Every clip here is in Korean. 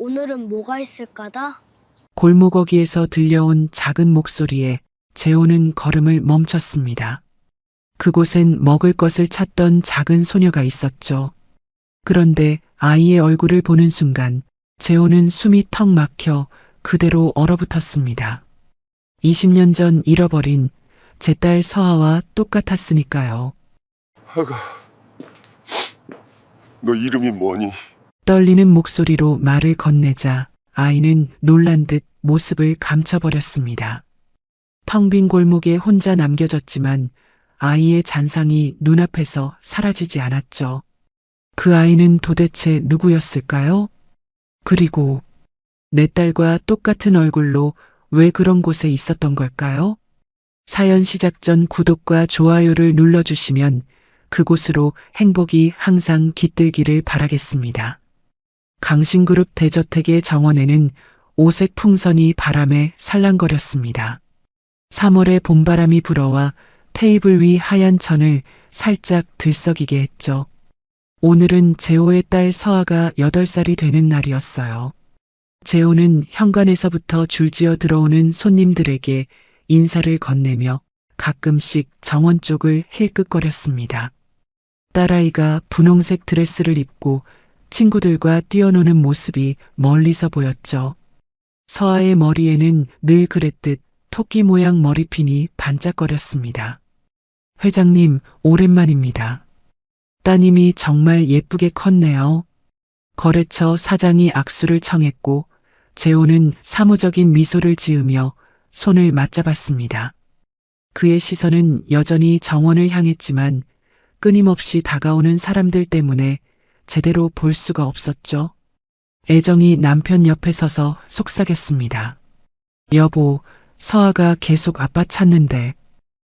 오늘은 뭐가 있을까다? 골목어귀에서 들려온 작은 목소리에 재호는 걸음을 멈췄습니다. 그곳엔 먹을 것을 찾던 작은 소녀가 있었죠. 그런데 아이의 얼굴을 보는 순간 재호는 숨이 턱 막혀 그대로 얼어붙었습니다. 20년 전 잃어버린 제 딸 서아와 똑같았으니까요. 아가, 너 이름이 뭐니? 떨리는 목소리로 말을 건네자 아이는 놀란 듯 모습을 감춰버렸습니다. 텅 빈 골목에 혼자 남겨졌지만 아이의 잔상이 눈앞에서 사라지지 않았죠. 그 아이는 도대체 누구였을까요? 그리고 내 딸과 똑같은 얼굴로 왜 그런 곳에 있었던 걸까요? 사연 시작 전 구독과 좋아요를 눌러주시면 그곳으로 행복이 항상 깃들기를 바라겠습니다. 강신그룹 대저택의 정원에는 오색 풍선이 바람에 살랑거렸습니다. 3월의 봄바람이 불어와 테이블 위 하얀 천을 살짝 들썩이게 했죠. 오늘은 재호의 딸 서아가 8살이 되는 날이었어요. 재호는 현관에서부터 줄지어 들어오는 손님들에게 인사를 건네며 가끔씩 정원 쪽을 힐끗거렸습니다. 딸아이가 분홍색 드레스를 입고 친구들과 뛰어노는 모습이 멀리서 보였죠. 서아의 머리에는 늘 그랬듯 토끼 모양 머리핀이 반짝거렸습니다. 회장님, 오랜만입니다. 따님이 정말 예쁘게 컸네요. 거래처 사장이 악수를 청했고 재호는 사무적인 미소를 지으며 손을 맞잡았습니다. 그의 시선은 여전히 정원을 향했지만 끊임없이 다가오는 사람들 때문에 제대로 볼 수가 없었죠. 애정이 남편 옆에 서서 속삭였습니다. 여보, 서아가 계속 아빠 찾는데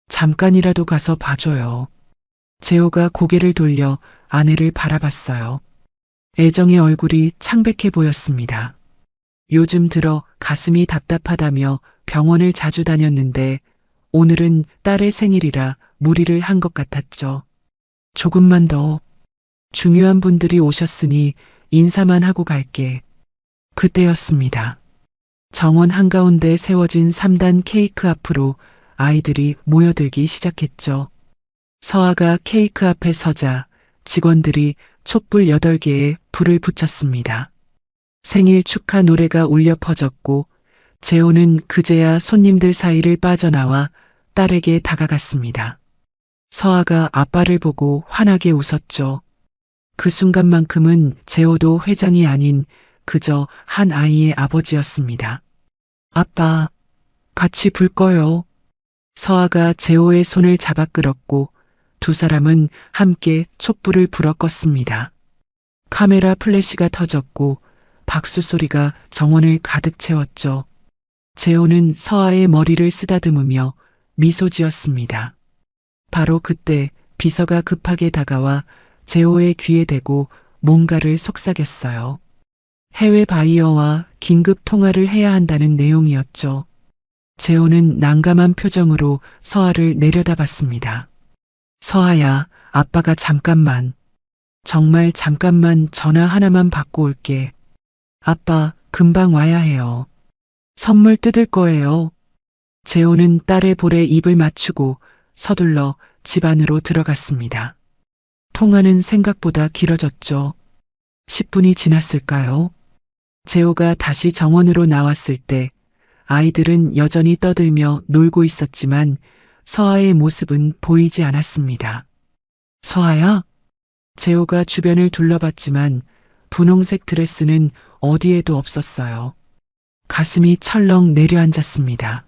잠깐이라도 가서 봐줘요. 재호가 고개를 돌려 아내를 바라봤어요. 애정의 얼굴이 창백해 보였습니다. 요즘 들어 가슴이 답답하다며 병원을 자주 다녔는데 오늘은 딸의 생일이라 무리를 한 것 같았죠. 조금만 더. 중요한 분들이 오셨으니 인사만 하고 갈게. 그때였습니다. 정원 한가운데 세워진 3단 케이크 앞으로 아이들이 모여들기 시작했죠. 서아가 케이크 앞에 서자 직원들이 촛불 8개에 불을 붙였습니다. 생일 축하 노래가 울려 퍼졌고 재호는 그제야 손님들 사이를 빠져나와 딸에게 다가갔습니다. 서아가 아빠를 보고 환하게 웃었죠. 그 순간만큼은 재호도 회장이 아닌 그저 한 아이의 아버지였습니다. 아빠, 같이 불 꺼요. 서아가 재호의 손을 잡아 끌었고 두 사람은 함께 촛불을 불어 껐습니다. 카메라 플래시가 터졌고 박수 소리가 정원을 가득 채웠죠. 재호는 서아의 머리를 쓰다듬으며 미소 지었습니다. 바로 그때 비서가 급하게 다가와 재호의 귀에 대고 뭔가를 속삭였어요. 해외 바이어와 긴급 통화를 해야 한다는 내용이었죠. 재호는 난감한 표정으로 서아를 내려다봤습니다. 서아야, 아빠가 잠깐만, 정말 잠깐만 전화 하나만 받고 올게. 아빠, 금방 와야 해요. 선물 뜯을 거예요. 재호는 딸의 볼에 입을 맞추고 서둘러 집 안으로 들어갔습니다. 통화는 생각보다 길어졌죠. 10분이 지났을까요? 재호가 다시 정원으로 나왔을 때 아이들은 여전히 떠들며 놀고 있었지만 서아의 모습은 보이지 않았습니다. 서아야? 재호가 주변을 둘러봤지만 분홍색 드레스는 어디에도 없었어요. 가슴이 철렁 내려앉았습니다.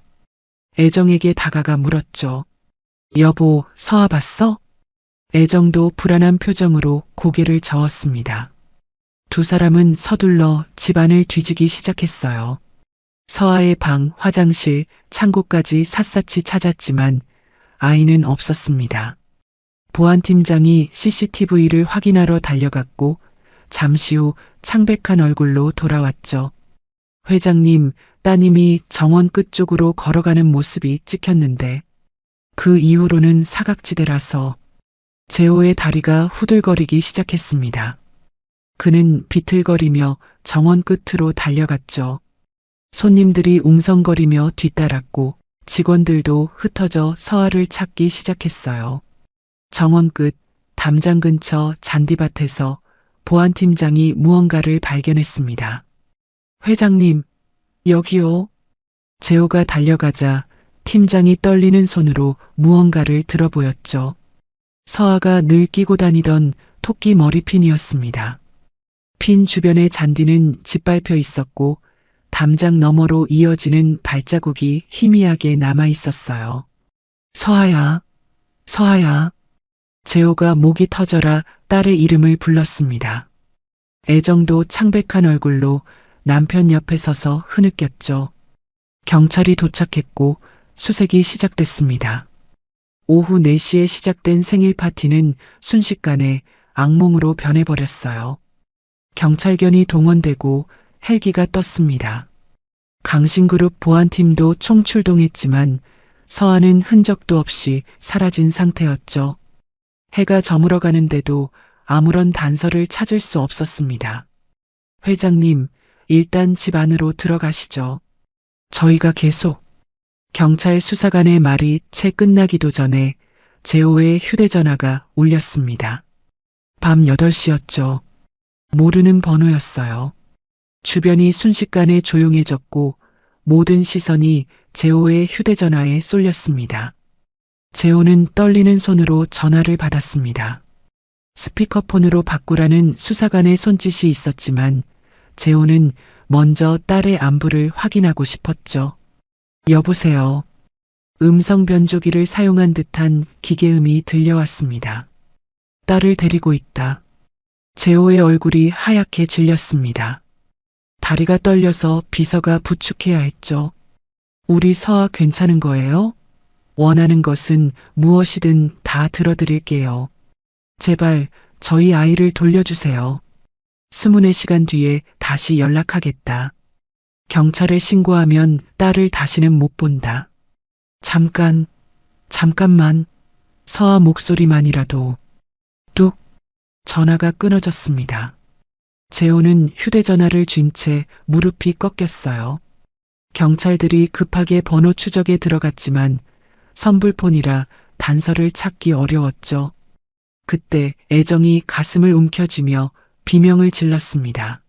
애정에게 다가가 물었죠. 여보, 서아 봤어? 애정도 불안한 표정으로 고개를 저었습니다. 두 사람은 서둘러 집안을 뒤지기 시작했어요. 서아의 방, 화장실, 창고까지 샅샅이 찾았지만 아이는 없었습니다. 보안팀장이 CCTV를 확인하러 달려갔고 잠시 후 창백한 얼굴로 돌아왔죠. 회장님, 따님이 정원 끝쪽으로 걸어가는 모습이 찍혔는데 그 이후로는 사각지대라서 재호의 다리가 후들거리기 시작했습니다. 그는 비틀거리며 정원 끝으로 달려갔죠. 손님들이 웅성거리며 뒤따랐고 직원들도 흩어져 서아를 찾기 시작했어요. 정원 끝 담장 근처 잔디밭에서 보안팀장이 무언가를 발견했습니다. 회장님, 여기요. 재호가 달려가자 팀장이 떨리는 손으로 무언가를 들어보였죠. 서아가 늘 끼고 다니던 토끼 머리핀이었습니다. 핀 주변의 잔디는 짓밟혀 있었고 담장 너머로 이어지는 발자국이 희미하게 남아 있었어요. 서아야, 서아야. 재호가 목이 터져라 딸의 이름을 불렀습니다. 애정도 창백한 얼굴로 남편 옆에 서서 흐느꼈죠. 경찰이 도착했고 수색이 시작됐습니다. 오후 4시에 시작된 생일 파티는 순식간에 악몽으로 변해버렸어요. 경찰견이 동원되고 헬기가 떴습니다. 강신그룹 보안팀도 총출동했지만 서아는 흔적도 없이 사라진 상태였죠. 해가 저물어 가는데도 아무런 단서를 찾을 수 없었습니다. 회장님, 일단 집 안으로 들어가시죠. 저희가 계속. 경찰 수사관의 말이 채 끝나기도 전에 재호의 휴대전화가 울렸습니다. 밤 8시였죠. 모르는 번호였어요. 주변이 순식간에 조용해졌고 모든 시선이 재호의 휴대전화에 쏠렸습니다. 재호는 떨리는 손으로 전화를 받았습니다. 스피커폰으로 바꾸라는 수사관의 손짓이 있었지만 재호는 먼저 딸의 안부를 확인하고 싶었죠. 여보세요. 음성 변조기를 사용한 듯한 기계음이 들려왔습니다. 딸을 데리고 있다. 재호의 얼굴이 하얗게 질렸습니다. 다리가 떨려서 비서가 부축해야 했죠. 우리 서아 괜찮은 거예요? 원하는 것은 무엇이든 다 들어드릴게요. 제발 저희 아이를 돌려주세요. 24시간 뒤에 다시 연락하겠다. 경찰에 신고하면 딸을 다시는 못 본다. 잠깐만. 서아 목소리만이라도. 뚝. 전화가 끊어졌습니다. 재호는 휴대전화를 쥔 채 무릎이 꺾였어요. 경찰들이 급하게 번호 추적에 들어갔지만 선불폰이라 단서를 찾기 어려웠죠. 그때 애정이 가슴을 움켜쥐며 비명을 질렀습니다.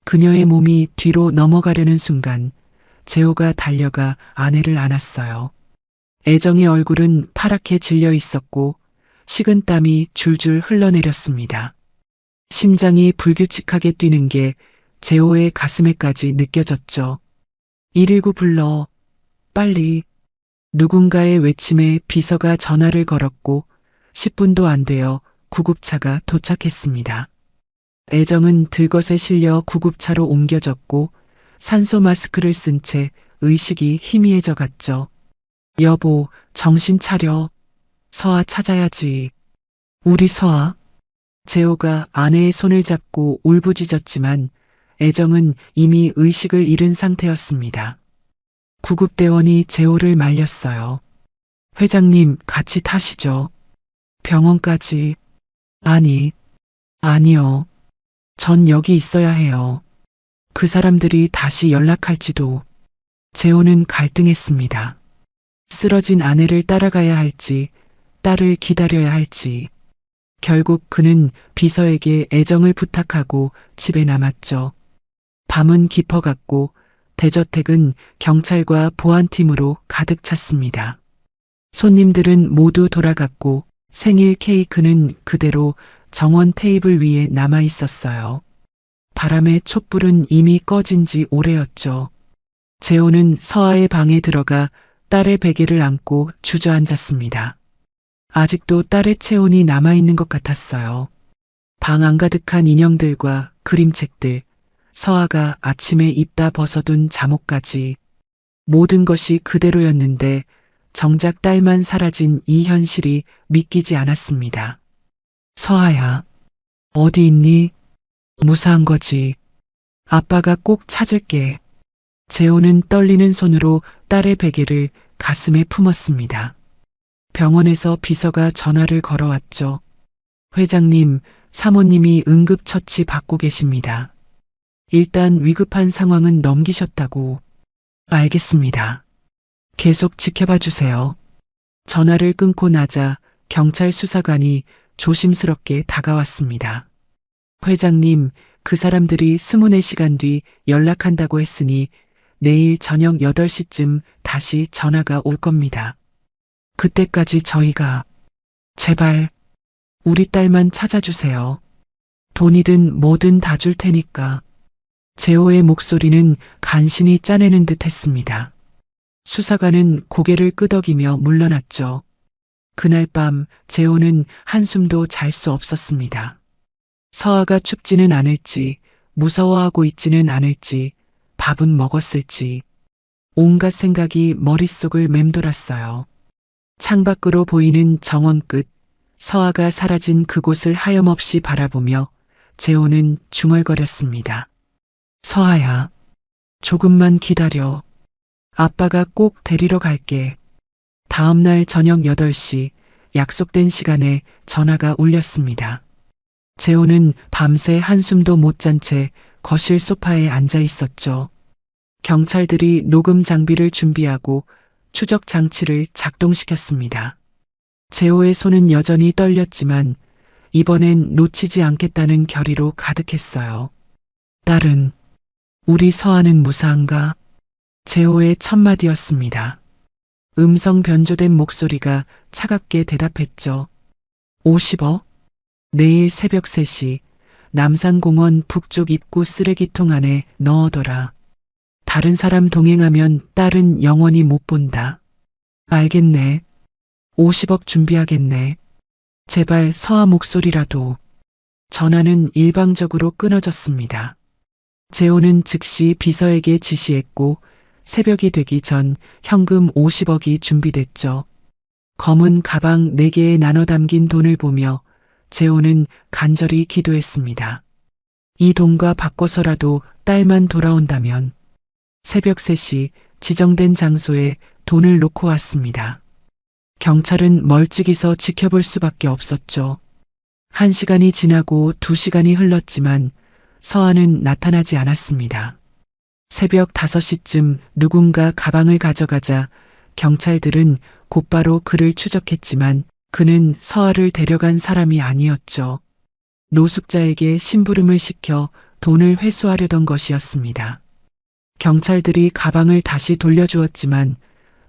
그녀의 몸이 뒤로 넘어가려는 순간 재호가 달려가 아내를 안았어요. 애정의 얼굴은 파랗게 질려 있었고 식은 땀이 줄줄 흘러내렸습니다. 심장이 불규칙하게 뛰는 게 재호의 가슴에까지 느껴졌죠. 119 불러. 빨리. 누군가의 외침에 비서가 전화를 걸었고 10분도 안 되어 구급차가 도착했습니다. 애정은 들것에 실려 구급차로 옮겨졌고 산소 마스크를 쓴 채 의식이 희미해져 갔죠. 여보, 정신 차려. 서아 찾아야지. 우리 서아. 재호가 아내의 손을 잡고 울부짖었지만 애정은 이미 의식을 잃은 상태였습니다. 구급대원이 재호를 말렸어요. 회장님, 같이 타시죠. 병원까지. 아니요. 전 여기 있어야 해요. 그 사람들이 다시 연락할지도. 재호는 갈등했습니다. 쓰러진 아내를 따라가야 할지, 딸을 기다려야 할지. 결국 그는 비서에게 애정을 부탁하고 집에 남았죠. 밤은 깊어갔고 대저택은 경찰과 보안팀으로 가득 찼습니다. 손님들은 모두 돌아갔고 생일 케이크는 그대로 정원 테이블 위에 남아 있었어요. 바람의 촛불은 이미 꺼진 지 오래였죠. 재호는 서아의 방에 들어가 딸의 베개를 안고 주저앉았습니다. 아직도 딸의 체온이 남아있는 것 같았어요. 방 안가득한 인형들과 그림책들, 서아가 아침에 입다 벗어둔 잠옷까지 모든 것이 그대로였는데 정작 딸만 사라진 이 현실이 믿기지 않았습니다. 서아야, 어디 있니? 무사한 거지. 아빠가 꼭 찾을게. 재호는 떨리는 손으로 딸의 베개를 가슴에 품었습니다. 병원에서 비서가 전화를 걸어왔죠. 회장님, 사모님이 응급처치 받고 계십니다. 일단 위급한 상황은 넘기셨다고. 알겠습니다. 계속 지켜봐 주세요. 전화를 끊고 나자 경찰 수사관이 조심스럽게 다가왔습니다. 회장님, 그 사람들이 24시간 뒤 연락한다고 했으니 내일 저녁 8시쯤 다시 전화가 올 겁니다. 그때까지 저희가 제발 우리 딸만 찾아주세요. 돈이든 뭐든 다 줄 테니까. 재호의 목소리는 간신히 짜내는 듯 했습니다. 수사관은 고개를 끄덕이며 물러났죠. 그날 밤 재호는 한숨도 잘 수 없었습니다. 서아가 춥지는 않을지, 무서워하고 있지는 않을지, 밥은 먹었을지, 온갖 생각이 머릿속을 맴돌았어요. 창밖으로 보이는 정원 끝, 서아가 사라진 그곳을 하염없이 바라보며 재호는 중얼거렸습니다. 서아야, 조금만 기다려. 아빠가 꼭 데리러 갈게. 다음 날 저녁 8시 약속된 시간에 전화가 울렸습니다. 재호는 밤새 한숨도 못 잔 채 거실 소파에 앉아 있었죠. 경찰들이 녹음 장비를 준비하고 추적 장치를 작동시켰습니다. 재호의 손은 여전히 떨렸지만 이번엔 놓치지 않겠다는 결의로 가득했어요. 딸은, 우리 서아는 무사한가? 재호의 첫마디였습니다. 음성 변조된 목소리가 차갑게 대답했죠. 50억? 내일 새벽 3시 남산공원 북쪽 입구 쓰레기통 안에 넣어둬라. 다른 사람 동행하면 딸은 영원히 못 본다. 알겠네. 50억 준비하겠네. 제발 서아 목소리라도. 전화는 일방적으로 끊어졌습니다. 재호는 즉시 비서에게 지시했고 새벽이 되기 전 현금 50억이 준비됐죠. 검은 가방 4개에 나눠 담긴 돈을 보며 재호는 간절히 기도했습니다. 이 돈과 바꿔서라도 딸만 돌아온다면. 새벽 3시 지정된 장소에 돈을 놓고 왔습니다. 경찰은 멀찍이 서 지켜볼 수밖에 없었죠. 1시간이 지나고 2시간이 흘렀지만 서아는 나타나지 않았습니다. 새벽 5시쯤 누군가 가방을 가져가자 경찰들은 곧바로 그를 추적했지만 그는 서아를 데려간 사람이 아니었죠. 노숙자에게 심부름을 시켜 돈을 회수하려던 것이었습니다. 경찰들이 가방을 다시 돌려주었지만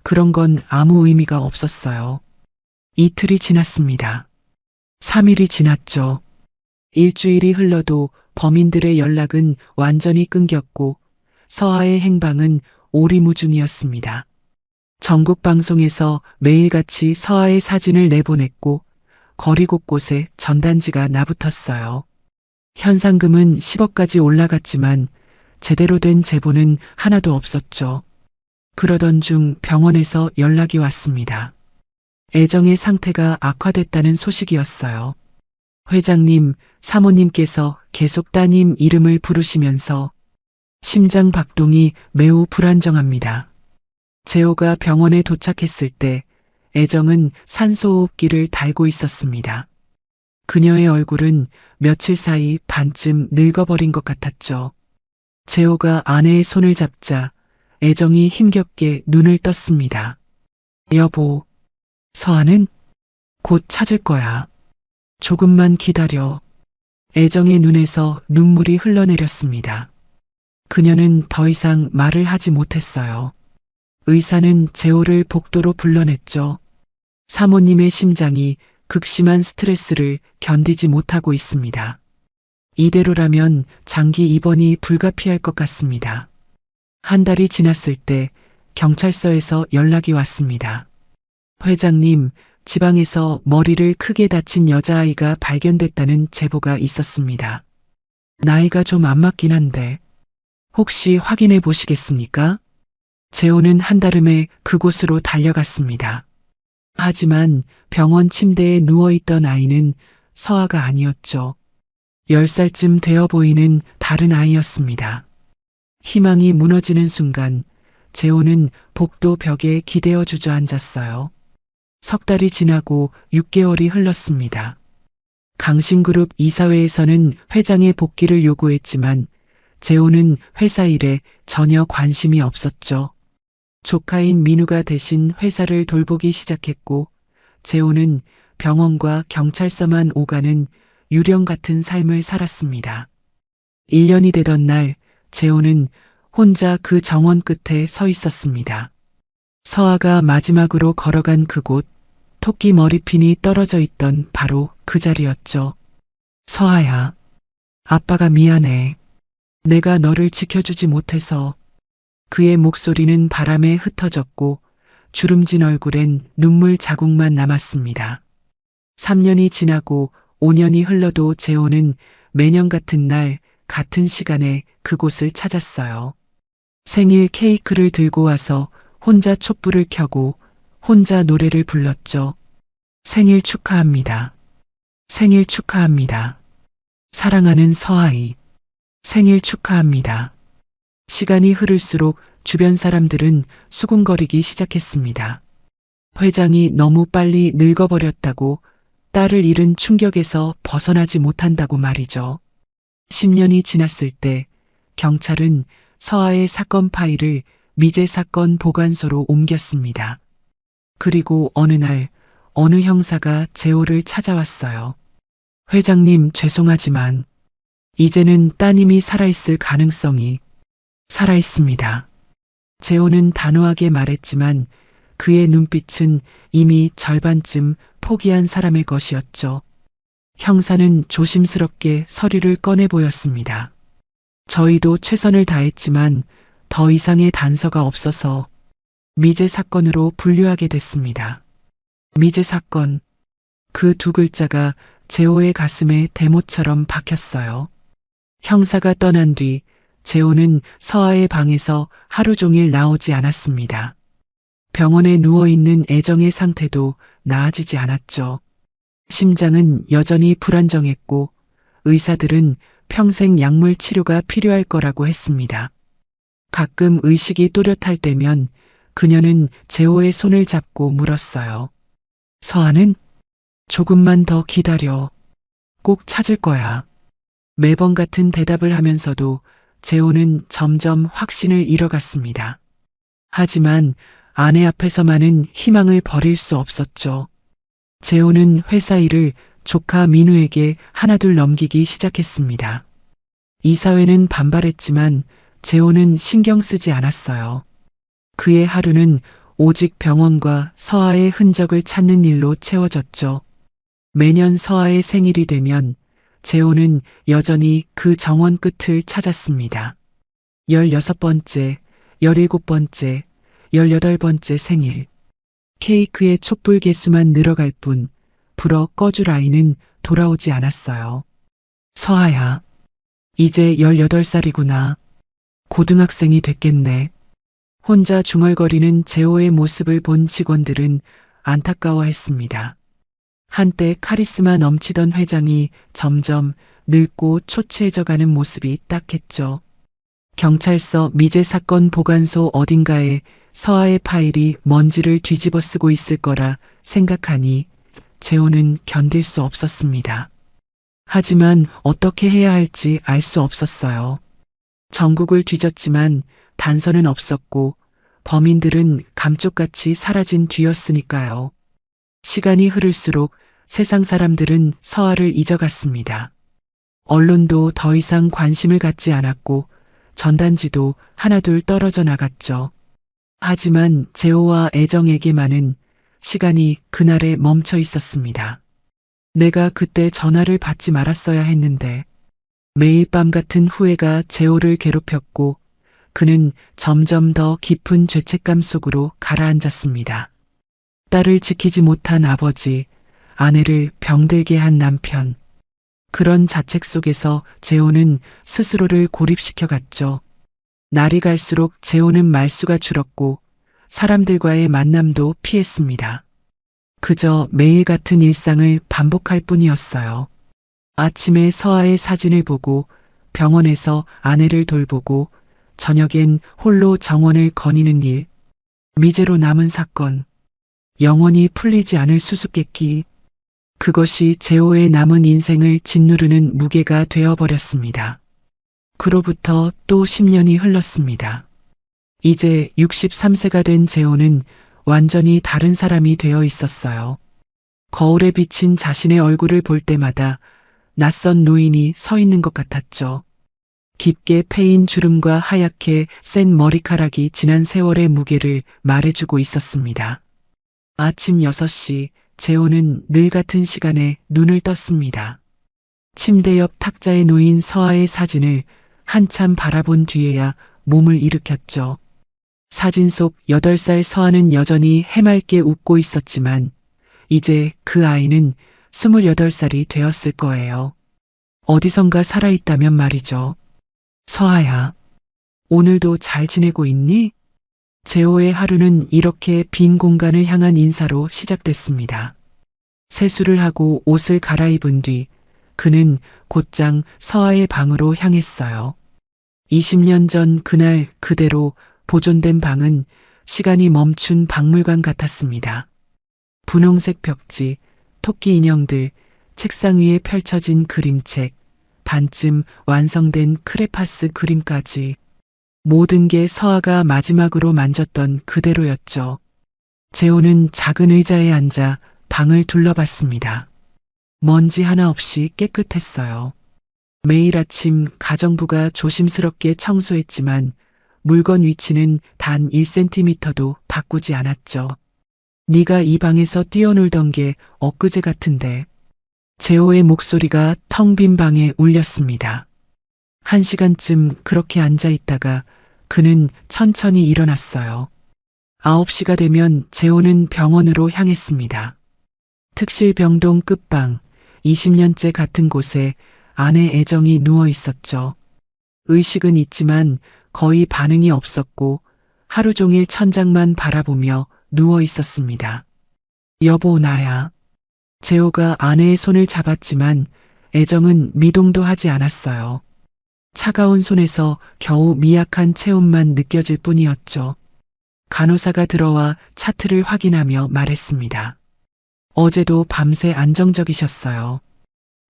그런 건 아무 의미가 없었어요. 이틀이 지났습니다. 3일이 지났죠. 일주일이 흘러도 범인들의 연락은 완전히 끊겼고 서아의 행방은 오리무중이었습니다. 전국 방송에서 매일같이 서아의 사진을 내보냈고 거리 곳곳에 전단지가 나붙었어요. 현상금은 10억까지 올라갔지만 제대로 된 제보는 하나도 없었죠. 그러던 중 병원에서 연락이 왔습니다. 애정의 상태가 악화됐다는 소식이었어요. 회장님, 사모님께서 계속 따님 이름을 부르시면서 심장 박동이 매우 불안정합니다. 재호가 병원에 도착했을 때 애정은 산소호흡기를 달고 있었습니다. 그녀의 얼굴은 며칠 사이 반쯤 늙어버린 것 같았죠. 재호가 아내의 손을 잡자 애정이 힘겹게 눈을 떴습니다. 여보, 서아는 곧 찾을 거야. 조금만 기다려. 애정의 눈에서 눈물이 흘러내렸습니다. 그녀는 더 이상 말을 하지 못했어요. 의사는 재호를 복도로 불러냈죠. 사모님의 심장이 극심한 스트레스를 견디지 못하고 있습니다. 이대로라면 장기 입원이 불가피할 것 같습니다. 한 달이 지났을 때 경찰서에서 연락이 왔습니다. 회장님, 지방에서 머리를 크게 다친 여자아이가 발견됐다는 제보가 있었습니다. 나이가 좀 안 맞긴 한데 혹시 확인해 보시겠습니까? 재호는 한달음에 그곳으로 달려갔습니다. 하지만 병원 침대에 누워있던 아이는 서아가 아니었죠. 10살쯤 되어 보이는 다른 아이였습니다. 희망이 무너지는 순간 재호는 복도 벽에 기대어 주저앉았어요. 석 달이 지나고 6개월이 흘렀습니다. 강신그룹 이사회에서는 회장의 복귀를 요구했지만 재호는 회사 일에 전혀 관심이 없었죠. 조카인 민우가 대신 회사를 돌보기 시작했고 재호는 병원과 경찰서만 오가는 유령 같은 삶을 살았습니다. 1년이 되던 날 재호는 혼자 그 정원 끝에 서 있었습니다. 서아가 마지막으로 걸어간 그곳, 토끼 머리핀이 떨어져 있던 바로 그 자리였죠. 서아야, 아빠가 미안해. 내가 너를 지켜주지 못해서. 그의 목소리는 바람에 흩어졌고 주름진 얼굴엔 눈물 자국만 남았습니다. 3년이 지나고 5년이 흘러도 재호는 매년 같은 날 같은 시간에 그곳을 찾았어요. 생일 케이크를 들고 와서 혼자 촛불을 켜고 혼자 노래를 불렀죠. 생일 축하합니다. 생일 축하합니다. 사랑하는 서아이. 생일 축하합니다. 시간이 흐를수록 주변 사람들은 수군거리기 시작했습니다. 회장이 너무 빨리 늙어버렸다고, 딸을 잃은 충격에서 벗어나지 못한다고 말이죠. 10년이 지났을 때 경찰은 서아의 사건 파일을 미제 사건 보관소로 옮겼습니다. 그리고 어느 날 어느 형사가 재호를 찾아왔어요. 회장님, 죄송하지만 이제는 따님이 살아있을 가능성이 살아있습니다. 재호는 단호하게 말했지만 그의 눈빛은 이미 절반쯤 포기한 사람의 것이었죠. 형사는 조심스럽게 서류를 꺼내 보였습니다. 저희도 최선을 다했지만 더 이상의 단서가 없어서 미제 사건으로 분류하게 됐습니다. 미제 사건. 그 두 글자가 재호의 가슴에 대못처럼 박혔어요. 형사가 떠난 뒤 재호는 서아의 방에서 하루 종일 나오지 않았습니다. 병원에 누워있는 애정의 상태도 나아지지 않았죠. 심장은 여전히 불안정했고 의사들은 평생 약물 치료가 필요할 거라고 했습니다. 가끔 의식이 또렷할 때면 그녀는 재호의 손을 잡고 물었어요. 서아는? 조금만 더 기다려. 꼭 찾을 거야. 매번 같은 대답을 하면서도 재호는 점점 확신을 잃어갔습니다. 하지만 아내 앞에서만은 희망을 버릴 수 없었죠. 재호는 회사 일을 조카 민우에게 하나둘 넘기기 시작했습니다. 이사회는 반발했지만 재호는 신경 쓰지 않았어요. 그의 하루는 오직 병원과 서아의 흔적을 찾는 일로 채워졌죠. 매년 서아의 생일이 되면 재호는 여전히 그 정원 끝을 찾았습니다. 16번째, 17번째, 18번째 생일. 케이크의 촛불 개수만 늘어갈 뿐 불어 꺼줄 아이는 돌아오지 않았어요. 서아야, 이제 18살이구나. 고등학생이 됐겠네. 혼자 중얼거리는 재호의 모습을 본 직원들은 안타까워했습니다. 한때 카리스마 넘치던 회장이 점점 늙고 초췌해져가는 모습이 딱했죠. 경찰서 미제 사건 보관소 어딘가에 서아의 파일이 먼지를 뒤집어 쓰고 있을 거라 생각하니 재호는 견딜 수 없었습니다. 하지만 어떻게 해야 할지 알 수 없었어요. 전국을 뒤졌지만 단서는 없었고 범인들은 감쪽같이 사라진 뒤였으니까요. 시간이 흐를수록 세상 사람들은 서아를 잊어갔습니다. 언론도 더 이상 관심을 갖지 않았고 전단지도 하나둘 떨어져 나갔죠. 하지만 재호와 애정에게만은 시간이 그날에 멈춰 있었습니다. 내가 그때 전화를 받지 말았어야 했는데. 매일 밤 같은 후회가 재호를 괴롭혔고 그는 점점 더 깊은 죄책감 속으로 가라앉았습니다. 딸을 지키지 못한 아버지, 아내를 병들게 한 남편. 그런 자책 속에서 재호는 스스로를 고립시켜 갔죠. 날이 갈수록 재호는 말수가 줄었고 사람들과의 만남도 피했습니다. 그저 매일 같은 일상을 반복할 뿐이었어요. 아침에 서아의 사진을 보고 병원에서 아내를 돌보고 저녁엔 홀로 정원을 거니는 일. 미제로 남은 사건. 영원히 풀리지 않을 수수께끼. 그것이 재호의 남은 인생을 짓누르는 무게가 되어버렸습니다. 그로부터 또 10년이 흘렀습니다. 이제 63세가 된 재호는 완전히 다른 사람이 되어 있었어요. 거울에 비친 자신의 얼굴을 볼 때마다 낯선 노인이 서 있는 것 같았죠. 깊게 패인 주름과 하얗게 센 머리카락이 지난 세월의 무게를 말해주고 있었습니다. 아침 6시 재호는 늘 같은 시간에 눈을 떴습니다. 침대 옆 탁자에 놓인 서아의 사진을 한참 바라본 뒤에야 몸을 일으켰죠. 사진 속 8살 서아는 여전히 해맑게 웃고 있었지만 이제 그 아이는 28살이 되었을 거예요. 어디선가 살아있다면 말이죠. 서아야, 오늘도 잘 지내고 있니? 재호의 하루는 이렇게 빈 공간을 향한 인사로 시작됐습니다. 세수를 하고 옷을 갈아입은 뒤 그는 곧장 서아의 방으로 향했어요. 20년 전 그날 그대로 보존된 방은 시간이 멈춘 박물관 같았습니다. 분홍색 벽지, 토끼 인형들, 책상 위에 펼쳐진 그림책, 반쯤 완성된 크레파스 그림까지 모든 게 서아가 마지막으로 만졌던 그대로였죠. 재호는 작은 의자에 앉아 방을 둘러봤습니다. 먼지 하나 없이 깨끗했어요. 매일 아침 가정부가 조심스럽게 청소했지만 물건 위치는 단 1cm도 바꾸지 않았죠. 네가 이 방에서 뛰어놀던 게 엊그제 같은데. 재호의 목소리가 텅 빈 방에 울렸습니다. 1시간쯤 그렇게 앉아 있다가 그는 천천히 일어났어요. 9시가 되면 재호는 병원으로 향했습니다. 특실병동 끝방, 20년째 같은 곳에 아내 애정이 누워 있었죠. 의식은 있지만 거의 반응이 없었고 하루 종일 천장만 바라보며 누워 있었습니다. 여보, 나야. 재호가 아내의 손을 잡았지만 애정은 미동도 하지 않았어요. 차가운 손에서 겨우 미약한 체온만 느껴질 뿐이었죠. 간호사가 들어와 차트를 확인하며 말했습니다. 어제도 밤새 안정적이셨어요.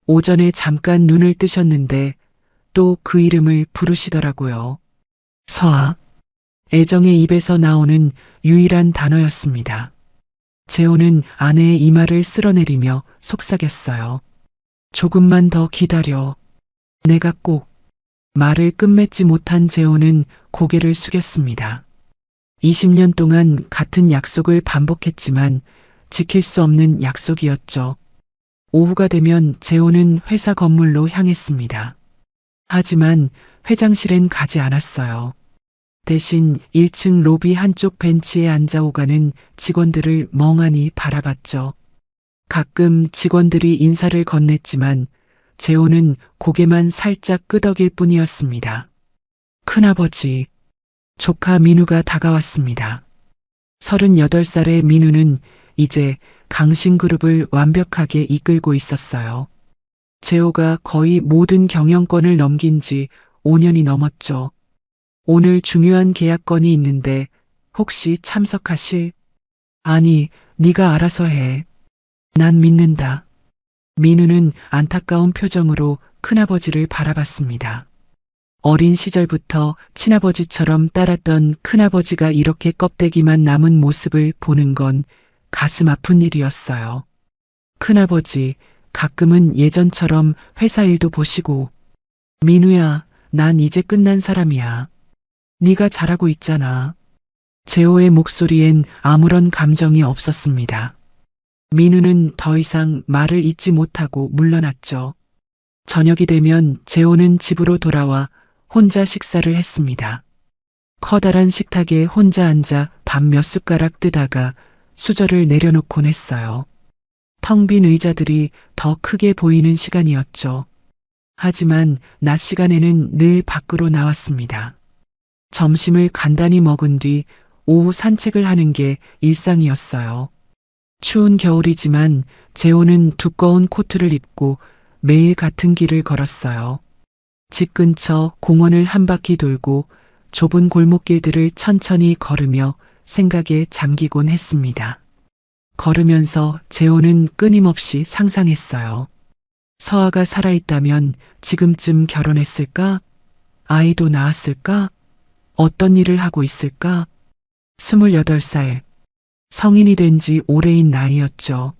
오전에 잠깐 눈을 뜨셨는데 또 그 이름을 부르시더라고요. 서아. 애정의 입에서 나오는 유일한 단어였습니다. 재호는 아내의 이마를 쓸어내리며 속삭였어요. 조금만 더 기다려. 내가 꼭. 말을 끝맺지 못한 재호는 고개를 숙였습니다. 20년 동안 같은 약속을 반복했지만 지킬 수 없는 약속이었죠. 오후가 되면 재호는 회사 건물로 향했습니다. 하지만 회장실엔 가지 않았어요. 대신 1층 로비 한쪽 벤치에 앉아 오가는 직원들을 멍하니 바라봤죠. 가끔 직원들이 인사를 건넸지만 재호는 고개만 살짝 끄덕일 뿐이었습니다. 큰아버지, 조카 민우가 다가왔습니다. 38살의 민우는 이제 강신그룹을 완벽하게 이끌고 있었어요. 재호가 거의 모든 경영권을 넘긴 지 5년이 넘었죠. 오늘 중요한 계약건이 있는데 혹시 참석하실? 아니, 네가 알아서 해. 난 믿는다. 민우는 안타까운 표정으로 큰아버지를 바라봤습니다. 어린 시절부터 친아버지처럼 따랐던 큰아버지가 이렇게 껍데기만 남은 모습을 보는 건 가슴 아픈 일이었어요. 큰아버지, 가끔은 예전처럼 회사 일도 보시고. 민우야, 난 이제 끝난 사람이야. 네가 잘하고 있잖아. 재호의 목소리엔 아무런 감정이 없었습니다. 민우는 더 이상 말을 잇지 못하고 물러났죠. 저녁이 되면 재호는 집으로 돌아와 혼자 식사를 했습니다. 커다란 식탁에 혼자 앉아 밥 몇 숟가락 뜨다가 수저를 내려놓곤 했어요. 텅 빈 의자들이 더 크게 보이는 시간이었죠. 하지만 낮 시간에는 늘 밖으로 나왔습니다. 점심을 간단히 먹은 뒤 오후 산책을 하는 게 일상이었어요. 추운 겨울이지만 재호는 두꺼운 코트를 입고 매일 같은 길을 걸었어요. 집 근처 공원을 한 바퀴 돌고 좁은 골목길들을 천천히 걸으며 생각에 잠기곤 했습니다. 걸으면서 재호는 끊임없이 상상했어요. 서아가 살아있다면 지금쯤 결혼했을까? 아이도 낳았을까? 어떤 일을 하고 있을까? 28살. 성인이 된 지 오래인 나이였죠.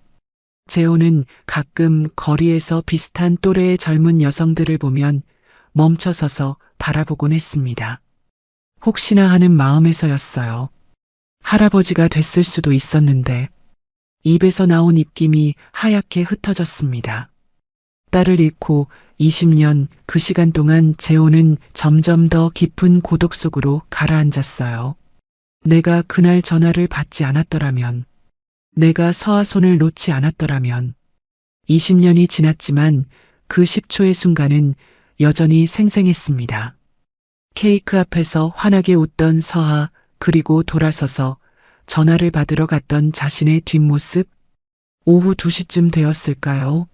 재호는 가끔 거리에서 비슷한 또래의 젊은 여성들을 보면 멈춰서서 바라보곤 했습니다. 혹시나 하는 마음에서였어요. 할아버지가 됐을 수도 있었는데 입에서 나온 입김이 하얗게 흩어졌습니다. 딸을 잃고 20년 그 시간 동안 재호는 점점 더 깊은 고독 속으로 가라앉았어요. 내가 그날 전화를 받지 않았더라면, 내가 서아 손을 놓지 않았더라면, 20년이 지났지만 그 10초의 순간은 여전히 생생했습니다. 케이크 앞에서 환하게 웃던 서아, 그리고 돌아서서 전화를 받으러 갔던 자신의 뒷모습. 오후 2시쯤 되었을까요?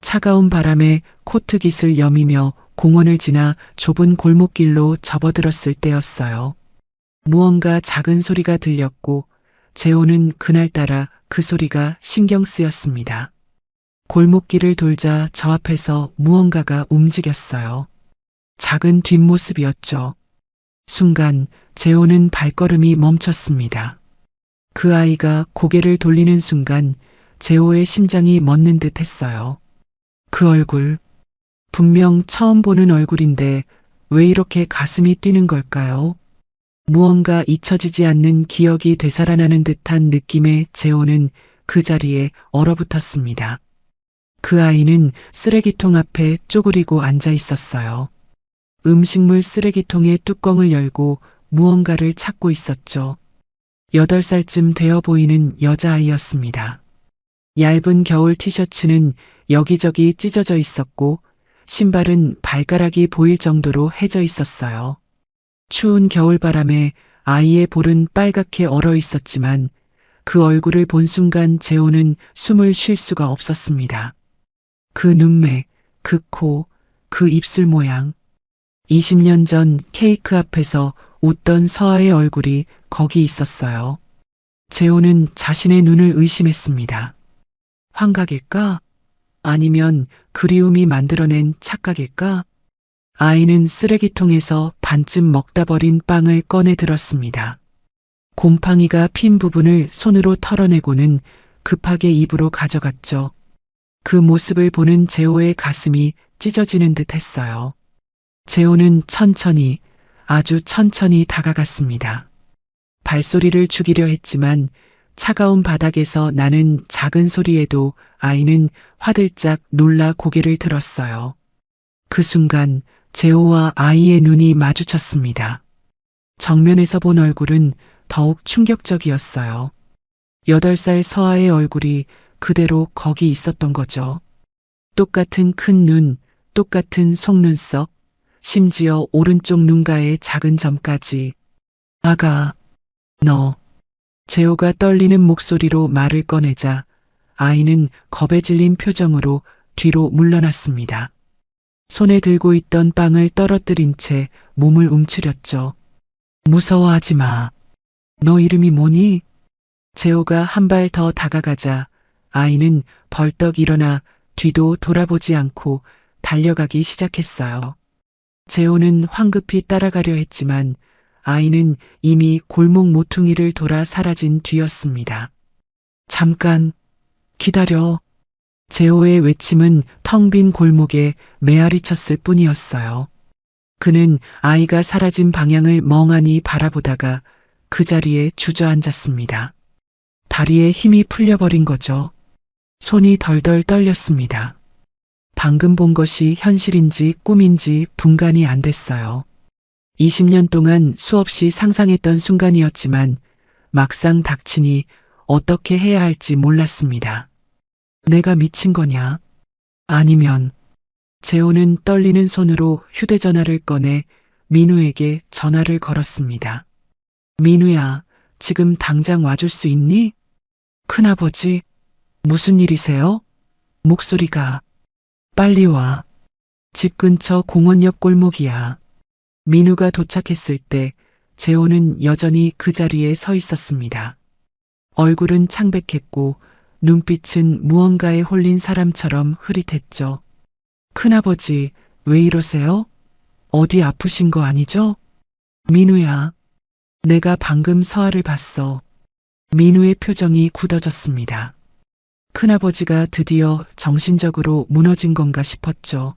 차가운 바람에 코트깃을 여미며 공원을 지나 좁은 골목길로 접어들었을 때였어요. 무언가 작은 소리가 들렸고 재호는 그날따라 그 소리가 신경 쓰였습니다. 골목길을 돌자 저 앞에서 무언가가 움직였어요. 작은 뒷모습이었죠. 순간 재호는 발걸음이 멈췄습니다. 그 아이가 고개를 돌리는 순간 재호의 심장이 멎는 듯 했어요. 그 얼굴, 분명 처음 보는 얼굴인데 왜 이렇게 가슴이 뛰는 걸까요? 무언가 잊혀지지 않는 기억이 되살아나는 듯한 느낌에 재호는 그 자리에 얼어붙었습니다. 그 아이는 쓰레기통 앞에 쪼그리고 앉아 있었어요. 음식물 쓰레기통의 뚜껑을 열고 무언가를 찾고 있었죠. 8살쯤 되어 보이는 여자아이였습니다. 얇은 겨울 티셔츠는 여기저기 찢어져 있었고 신발은 발가락이 보일 정도로 해져 있었어요. 추운 겨울바람에 아이의 볼은 빨갛게 얼어 있었지만 그 얼굴을 본 순간 재호는 숨을 쉴 수가 없었습니다. 그 눈매, 그 코, 그 입술 모양. 20년 전 케이크 앞에서 웃던 서아의 얼굴이 거기 있었어요. 재호는 자신의 눈을 의심했습니다. 환각일까? 아니면 그리움이 만들어낸 착각일까? 아이는 쓰레기통에서 반쯤 먹다 버린 빵을 꺼내 들었습니다. 곰팡이가 핀 부분을 손으로 털어내고는 급하게 입으로 가져갔죠. 그 모습을 보는 재호의 가슴이 찢어지는 듯 했어요. 재호는 천천히, 아주 천천히 다가갔습니다. 발소리를 죽이려 했지만 차가운 바닥에서 나는 작은 소리에도 아이는 화들짝 놀라 고개를 들었어요. 그 순간 재호와 아이의 눈이 마주쳤습니다. 정면에서 본 얼굴은 더욱 충격적이었어요. 8살 서아의 얼굴이 그대로 거기 있었던 거죠. 똑같은 큰 눈, 똑같은 속눈썹, 심지어 오른쪽 눈가의 작은 점까지. 아가, 너. 재호가 떨리는 목소리로 말을 꺼내자 아이는 겁에 질린 표정으로 뒤로 물러났습니다. 손에 들고 있던 빵을 떨어뜨린 채 몸을 움츠렸죠. 무서워하지 마. 너 이름이 뭐니? 재호가 한 발 더 다가가자 아이는 벌떡 일어나 뒤도 돌아보지 않고 달려가기 시작했어요. 재호는 황급히 따라가려 했지만 아이는 이미 골목 모퉁이를 돌아 사라진 뒤였습니다. 잠깐, 기다려. 재호의 외침은 텅 빈 골목에 메아리 쳤을 뿐이었어요. 그는 아이가 사라진 방향을 멍하니 바라보다가 그 자리에 주저앉았습니다. 다리에 힘이 풀려버린 거죠. 손이 덜덜 떨렸습니다. 방금 본 것이 현실인지 꿈인지 분간이 안 됐어요. 20년 동안 수없이 상상했던 순간이었지만 막상 닥치니 어떻게 해야 할지 몰랐습니다. 내가 미친 거냐? 아니면 재호는 떨리는 손으로 휴대전화를 꺼내 민우에게 전화를 걸었습니다. 민우야, 지금 당장 와줄 수 있니? 큰아버지, 무슨 일이세요? 목소리가. 빨리 와. 집 근처 공원 옆 골목이야. 민우가 도착했을 때 재호는 여전히 그 자리에 서 있었습니다. 얼굴은 창백했고 눈빛은 무언가에 홀린 사람처럼 흐릿했죠. 큰아버지, 왜 이러세요? 어디 아프신 거 아니죠? 민우야, 내가 방금 서아를 봤어. 민우의 표정이 굳어졌습니다. 큰아버지가 드디어 정신적으로 무너진 건가 싶었죠.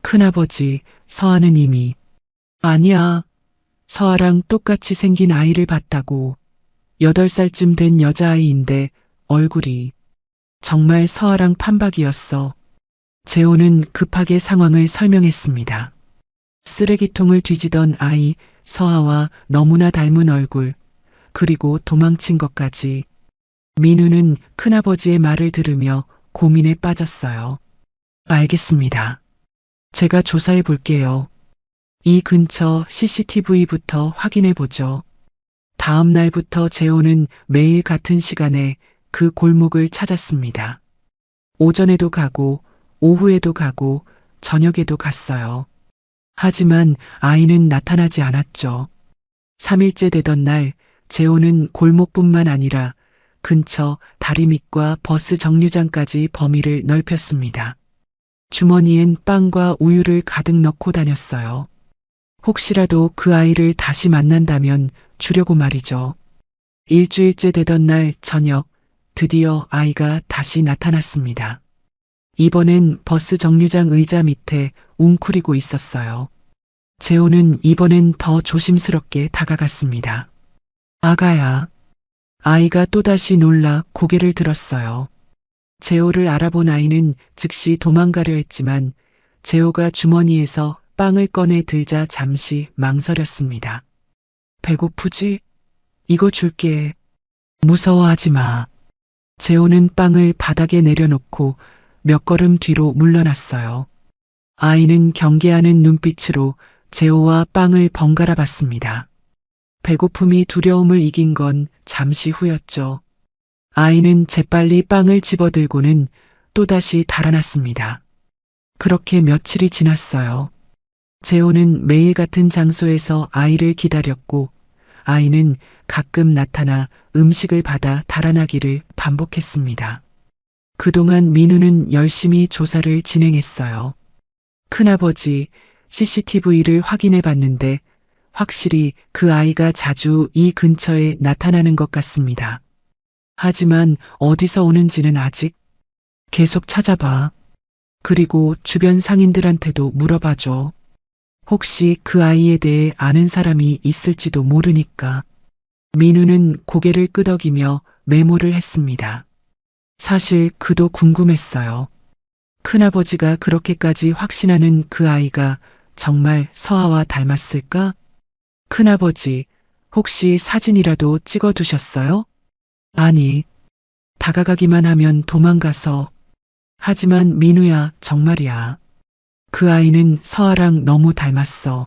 큰아버지, 서아는 이미. 아니야. 서아랑 똑같이 생긴 아이를 봤다고. 8살쯤 된 여자아이인데 얼굴이. 정말 서아랑 판박이었어. 재호는 급하게 상황을 설명했습니다. 쓰레기통을 뒤지던 아이, 서아와 너무나 닮은 얼굴, 그리고 도망친 것까지. 민우는 큰아버지의 말을 들으며 고민에 빠졌어요. 알겠습니다. 제가 조사해 볼게요. 이 근처 CCTV부터 확인해 보죠. 다음 날부터 재호는 매일 같은 시간에 그 골목을 찾았습니다. 오전에도 가고, 오후에도 가고, 저녁에도 갔어요. 하지만 아이는 나타나지 않았죠. 3일째 되던 날, 재호는 골목뿐만 아니라 근처 다리 밑과 버스 정류장까지 범위를 넓혔습니다. 주머니엔 빵과 우유를 가득 넣고 다녔어요. 혹시라도 그 아이를 다시 만난다면 주려고 말이죠. 일주일째 되던 날 저녁, 드디어 아이가 다시 나타났습니다. 이번엔 버스 정류장 의자 밑에 웅크리고 있었어요. 재호는 이번엔 더 조심스럽게 다가갔습니다. 아가야. 아이가 또다시 놀라 고개를 들었어요. 재호를 알아본 아이는 즉시 도망가려 했지만 재호가 주머니에서 빵을 꺼내 들자 잠시 망설였습니다. 배고프지? 이거 줄게. 무서워하지 마. 재호는 빵을 바닥에 내려놓고 몇 걸음 뒤로 물러났어요. 아이는 경계하는 눈빛으로 재호와 빵을 번갈아 봤습니다. 배고픔이 두려움을 이긴 건 잠시 후였죠. 아이는 재빨리 빵을 집어들고는 또다시 달아났습니다. 그렇게 며칠이 지났어요. 재호는 매일 같은 장소에서 아이를 기다렸고 아이는 가끔 나타나 음식을 받아 달아나기를 반복했습니다. 그동안 민우는 열심히 조사를 진행했어요. 큰아버지, CCTV를 확인해 봤는데 확실히 그 아이가 자주 이 근처에 나타나는 것 같습니다. 하지만 어디서 오는지는 아직 계속 찾아봐. 그리고 주변 상인들한테도 물어봐줘. 혹시 그 아이에 대해 아는 사람이 있을지도 모르니까. 민우는 고개를 끄덕이며 메모를 했습니다. 사실 그도 궁금했어요. 큰아버지가 그렇게까지 확신하는 그 아이가 정말 서아와 닮았을까? 큰아버지, 혹시 사진이라도 찍어두셨어요? 아니, 다가가기만 하면 도망가서. 하지만 민우야, 정말이야. 그 아이는 서아랑 너무 닮았어.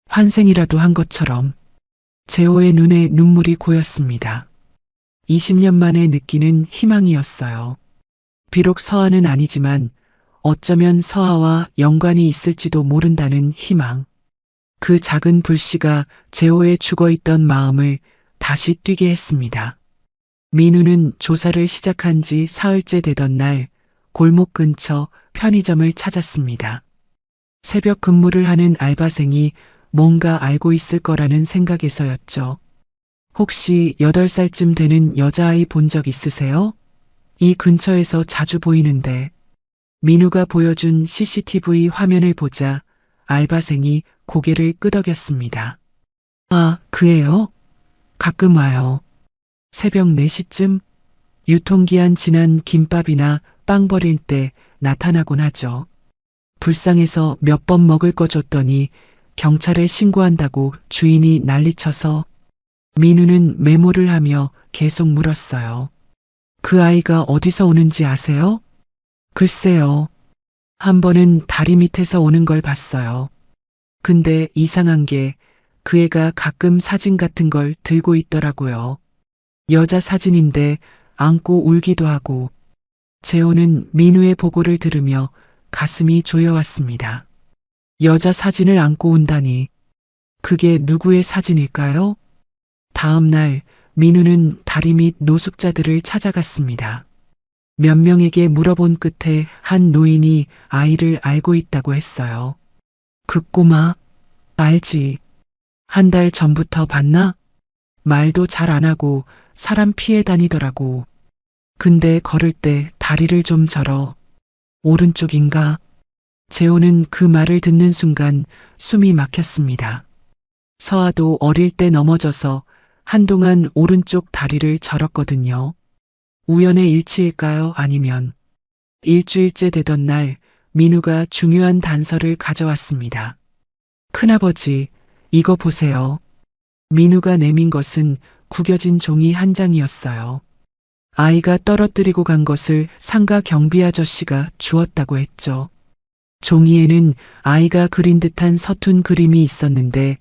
환생이라도 한 것처럼. 재호의 눈에 눈물이 고였습니다. 20년 만에 느끼는 희망이었어요. 비록 서아는 아니지만 어쩌면 서아와 연관이 있을지도 모른다는 희망. 그 작은 불씨가 재호의 죽어있던 마음을 다시 뛰게 했습니다. 민우는 조사를 시작한 지 사흘째 되던 날 골목 근처 편의점을 찾았습니다. 새벽 근무를 하는 알바생이 뭔가 알고 있을 거라는 생각에서였죠. 혹시 8살쯤 되는 여자아이 본 적 있으세요? 이 근처에서 자주 보이는데. 민우가 보여준 CCTV 화면을 보자 알바생이 고개를 끄덕였습니다. 아, 그애요? 가끔 와요. 새벽 4시쯤 유통기한 지난 김밥이나 빵 버릴 때 나타나곤 하죠. 불쌍해서 몇 번 먹을 거 줬더니 경찰에 신고한다고 주인이 난리쳐서. 민우는 메모를 하며 계속 물었어요. 그 아이가 어디서 오는지 아세요? 글쎄요. 한 번은 다리 밑에서 오는 걸 봤어요. 근데 이상한 게 그 애가 가끔 사진 같은 걸 들고 있더라고요. 여자 사진인데 안고 울기도 하고. 재호는 민우의 보고를 들으며 가슴이 조여왔습니다. 여자 사진을 안고 온다니. 그게 누구의 사진일까요? 다음 날 민우는 다리 및 노숙자들을 찾아갔습니다. 몇 명에게 물어본 끝에 한 노인이 아이를 알고 있다고 했어요. 그 꼬마, 알지. 한 달 전부터 봤나? 말도 잘 안 하고 사람 피해 다니더라고. 근데 걸을 때 다리를 좀 절어. 오른쪽인가? 재호는 그 말을 듣는 순간 숨이 막혔습니다. 서아도 어릴 때 넘어져서 한동안 오른쪽 다리를 절었거든요. 우연의 일치일까요? 아니면 일주일째 되던 날 민우가 중요한 단서를 가져왔습니다. 큰아버지, 이거 보세요. 민우가 내민 것은 구겨진 종이 한 장이었어요. 아이가 떨어뜨리고 간 것을 상가 경비 아저씨가 주었다고 했죠. 종이에는 아이가 그린 듯한 서툰 그림이 있었는데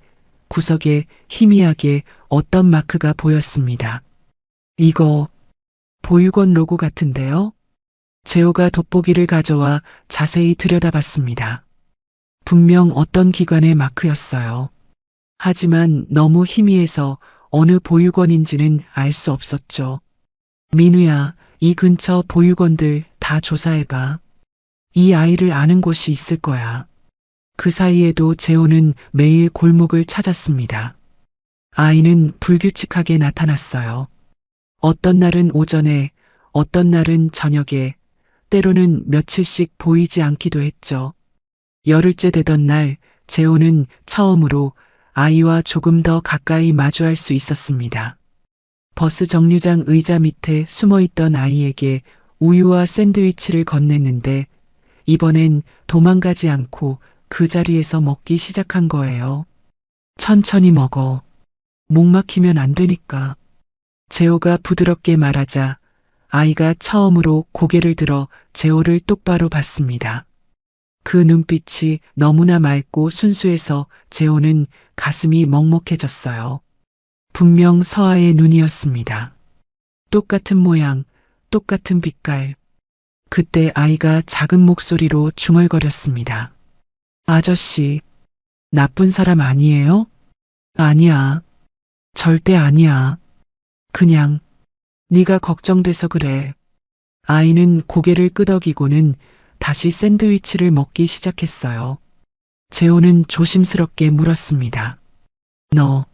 구석에 희미하게 어떤 마크가 보였습니다. 이거 보육원 로고 같은데요? 재호가 돋보기를 가져와 자세히 들여다봤습니다. 분명 어떤 기관의 마크였어요. 하지만 너무 희미해서 어느 보육원인지는 알 수 없었죠. 민우야, 이 근처 보육원들 다 조사해봐. 이 아이를 아는 곳이 있을 거야. 그 사이에도 재호는 매일 골목을 찾았습니다. 아이는 불규칙하게 나타났어요. 어떤 날은 오전에, 어떤 날은 저녁에, 때로는 며칠씩 보이지 않기도 했죠. 열흘째 되던 날, 재호는 처음으로 아이와 조금 더 가까이 마주할 수 있었습니다. 버스 정류장 의자 밑에 숨어있던 아이에게 우유와 샌드위치를 건넸는데 이번엔 도망가지 않고 그 자리에서 먹기 시작한 거예요. 천천히 먹어. 목 막히면 안 되니까. 재호가 부드럽게 말하자 아이가 처음으로 고개를 들어 재호를 똑바로 봤습니다. 그 눈빛이 너무나 맑고 순수해서 재호는 가슴이 먹먹해졌어요. 분명 서아의 눈이었습니다. 똑같은 모양, 똑같은 빛깔. 그때 아이가 작은 목소리로 중얼거렸습니다. 아저씨, 나쁜 사람 아니에요? 아니야. 절대 아니야. 그냥 네가 걱정돼서 그래. 아이는 고개를 끄덕이고는 다시 샌드위치를 먹기 시작했어요. 재호는 조심스럽게 물었습니다. 너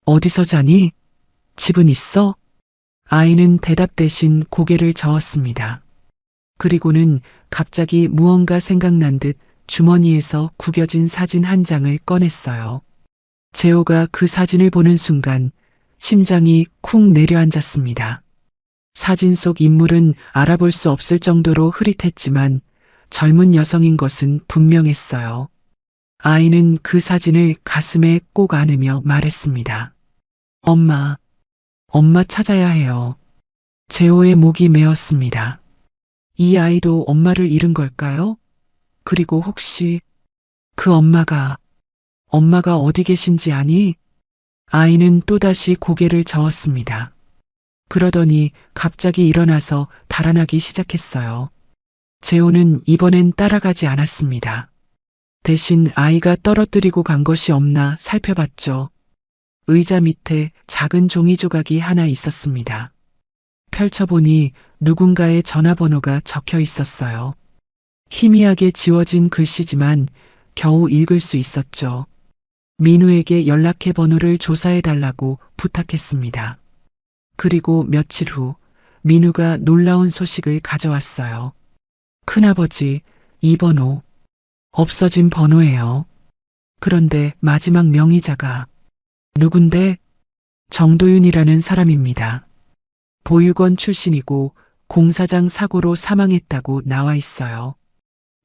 어디서 자니? 집은 있어? 아이는 대답 대신 고개를 저었습니다. 그리고는 갑자기 무언가 생각난 듯 주머니에서 구겨진 사진 한 장을 꺼냈어요. 재호가 그 사진을 보는 순간 심장이 쿵 내려앉았습니다. 사진 속 인물은 알아볼 수 없을 정도로 흐릿했지만 젊은 여성인 것은 분명했어요. 아이는 그 사진을 가슴에 꼭 안으며 말했습니다. 엄마, 엄마 찾아야 해요. 재호의 목이 메었습니다. 이 아이도 엄마를 잃은 걸까요? 그리고 혹시 그 엄마가 어디 계신지 아니? 아이는 또다시 고개를 저었습니다. 그러더니 갑자기 일어나서 달아나기 시작했어요. 재호는 이번엔 따라가지 않았습니다. 대신 아이가 떨어뜨리고 간 것이 없나 살펴봤죠. 의자 밑에 작은 종이 조각이 하나 있었습니다. 펼쳐보니 누군가의 전화번호가 적혀 있었어요. 희미하게 지워진 글씨지만 겨우 읽을 수 있었죠. 민우에게 연락해 번호를 조사해달라고 부탁했습니다. 그리고 며칠 후 민우가 놀라운 소식을 가져왔어요. 큰아버지, 이 번호 없어진 번호예요. 그런데 마지막 명의자가 누군데? 정도윤이라는 사람입니다. 보육원 출신이고 공사장 사고로 사망했다고 나와 있어요.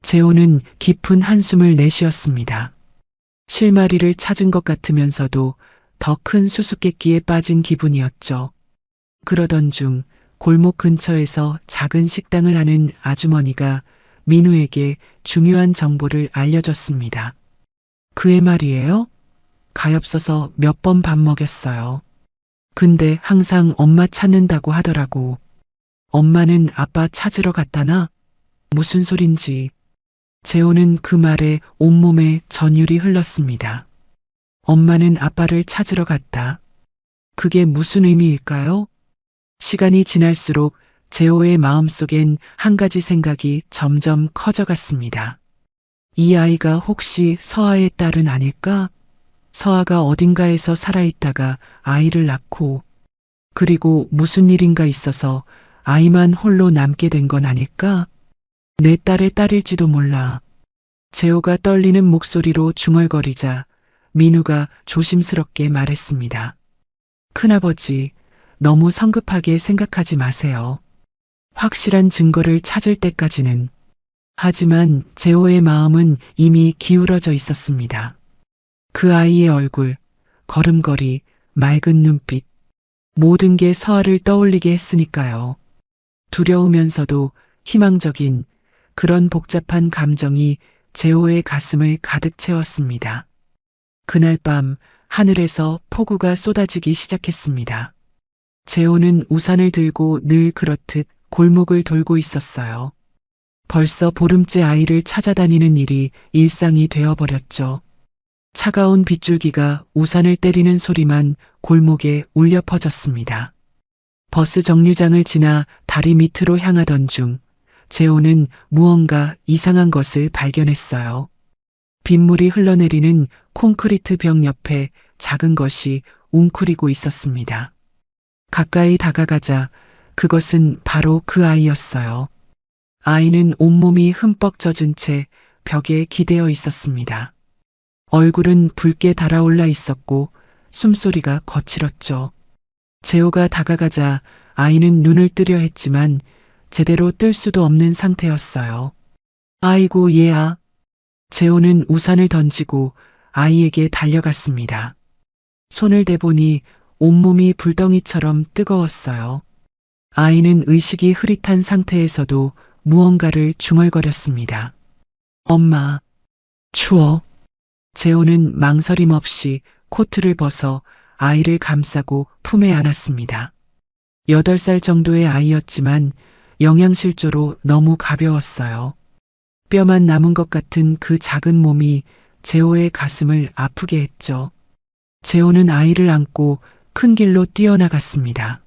재호는 깊은 한숨을 내쉬었습니다. 실마리를 찾은 것 같으면서도 더 큰 수수께끼에 빠진 기분이었죠. 그러던 중 골목 근처에서 작은 식당을 하는 아주머니가 민우에게 중요한 정보를 알려줬습니다. 그의 말이에요? 가엾어서 몇 번 밥 먹였어요. 근데 항상 엄마 찾는다고 하더라고. 엄마는 아빠 찾으러 갔다나? 무슨 소린지. 재호는 그 말에 온몸에 전율이 흘렀습니다. 엄마는 아빠를 찾으러 갔다. 그게 무슨 의미일까요? 시간이 지날수록 재호의 마음속엔 한 가지 생각이 점점 커져갔습니다. 이 아이가 혹시 서아의 딸은 아닐까? 서아가 어딘가에서 살아있다가 아이를 낳고, 그리고 무슨 일인가 있어서 아이만 홀로 남게 된 건 아닐까? 내 딸의 딸일지도 몰라. 재호가 떨리는 목소리로 중얼거리자 민우가 조심스럽게 말했습니다. 큰아버지, 너무 성급하게 생각하지 마세요. 확실한 증거를 찾을 때까지는. 하지만 재호의 마음은 이미 기울어져 있었습니다. 그 아이의 얼굴, 걸음걸이, 맑은 눈빛, 모든 게 서아를 떠올리게 했으니까요. 두려우면서도 희망적인 그런 복잡한 감정이 재호의 가슴을 가득 채웠습니다. 그날 밤 하늘에서 폭우가 쏟아지기 시작했습니다. 재호는 우산을 들고 늘 그렇듯 골목을 돌고 있었어요. 벌써 보름째 아이를 찾아다니는 일이 일상이 되어버렸죠. 차가운 빗줄기가 우산을 때리는 소리만 골목에 울려 퍼졌습니다. 버스 정류장을 지나 다리 밑으로 향하던 중 재호는 무언가 이상한 것을 발견했어요. 빗물이 흘러내리는 콘크리트 벽 옆에 작은 것이 웅크리고 있었습니다. 가까이 다가가자 그것은 바로 그 아이였어요. 아이는 온몸이 흠뻑 젖은 채 벽에 기대어 있었습니다. 얼굴은 붉게 달아올라 있었고 숨소리가 거칠었죠. 재호가 다가가자 아이는 눈을 뜨려 했지만 제대로 뜰 수도 없는 상태였어요. 아이고 얘야. 재호는 우산을 던지고 아이에게 달려갔습니다. 손을 대보니 온몸이 불덩이처럼 뜨거웠어요. 아이는 의식이 흐릿한 상태에서도 무언가를 중얼거렸습니다. 엄마, 추워. 재호는 망설임 없이 코트를 벗어 아이를 감싸고 품에 안았습니다. 8살 정도의 아이였지만 영양실조로 너무 가벼웠어요. 뼈만 남은 것 같은 그 작은 몸이 재호의 가슴을 아프게 했죠. 재호는 아이를 안고 큰 길로 뛰어나갔습니다.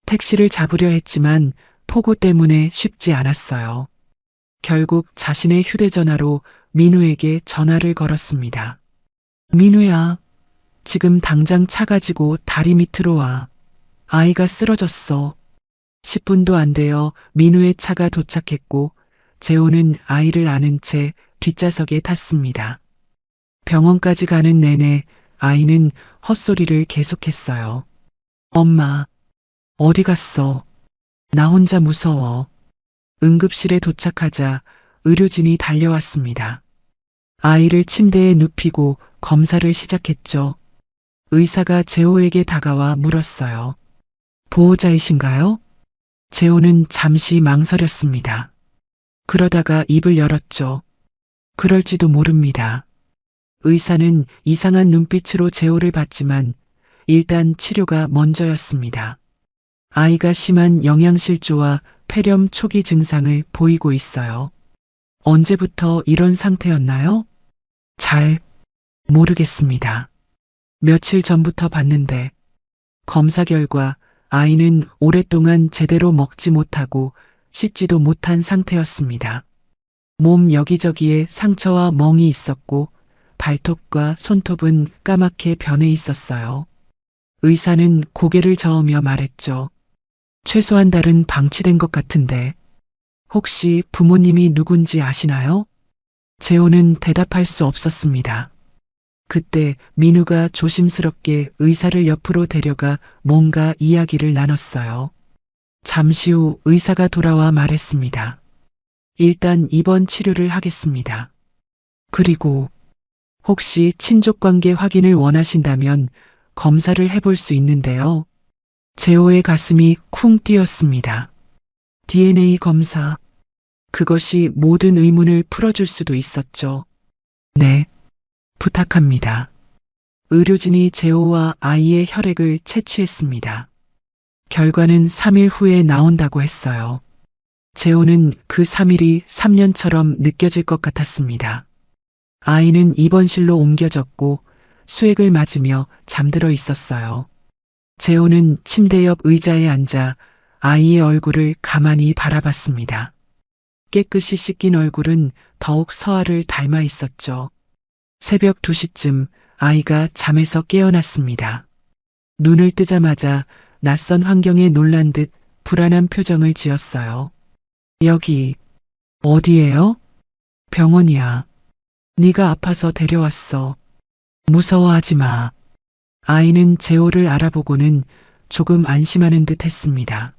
택시를 잡으려 했지만 폭우 때문에 쉽지 않았어요. 결국 자신의 휴대전화로 민우에게 전화를 걸었습니다. 민우야, 지금 당장 차 가지고 다리 밑으로 와. 아이가 쓰러졌어. 10분도 안 되어 민우의 차가 도착했고 재호는 아이를 안은 채 뒷좌석에 탔습니다. 병원까지 가는 내내 아이는 헛소리를 계속했어요. 엄마, 어디 갔어? 나 혼자 무서워. 응급실에 도착하자 의료진이 달려왔습니다. 아이를 침대에 눕히고 검사를 시작했죠. 의사가 재호에게 다가와 물었어요. 보호자이신가요? 재호는 잠시 망설였습니다. 그러다가 입을 열었죠. 그럴지도 모릅니다. 의사는 이상한 눈빛으로 재호를 봤지만 일단 치료가 먼저였습니다. 아이가 심한 영양실조와 폐렴 초기 증상을 보이고 있어요. 언제부터 이런 상태였나요? 잘 모르겠습니다. 며칠 전부터 봤는데 검사 결과 아이는 오랫동안 제대로 먹지 못하고 씻지도 못한 상태였습니다. 몸 여기저기에 상처와 멍이 있었고 발톱과 손톱은 까맣게 변해 있었어요. 의사는 고개를 저으며 말했죠. 최소한 달은 방치된 것 같은데 혹시 부모님이 누군지 아시나요? 재호는 대답할 수 없었습니다. 그때 민우가 조심스럽게 의사를 옆으로 데려가 뭔가 이야기를 나눴어요. 잠시 후 의사가 돌아와 말했습니다. 일단 입원 치료를 하겠습니다. 그리고 혹시 친족관계 확인을 원하신다면 검사를 해볼 수 있는데요. 재호의 가슴이 쿵 뛰었습니다. DNA 검사. 그것이 모든 의문을 풀어줄 수도 있었죠. 네, 부탁합니다. 의료진이 재호와 아이의 혈액을 채취했습니다. 결과는 3일 후에 나온다고 했어요. 재호는 그 3일이 3년처럼 느껴질 것 같았습니다. 아이는 입원실로 옮겨졌고 수액을 맞으며 잠들어 있었어요. 재호는 침대 옆 의자에 앉아 아이의 얼굴을 가만히 바라봤습니다. 깨끗이 씻긴 얼굴은 더욱 서아를 닮아 있었죠. 새벽 2시쯤 아이가 잠에서 깨어났습니다. 눈을 뜨자마자 낯선 환경에 놀란 듯 불안한 표정을 지었어요. 여기 어디예요? 병원이야. 네가 아파서 데려왔어. 무서워하지 마. 아이는 재호를 알아보고는 조금 안심하는 듯 했습니다.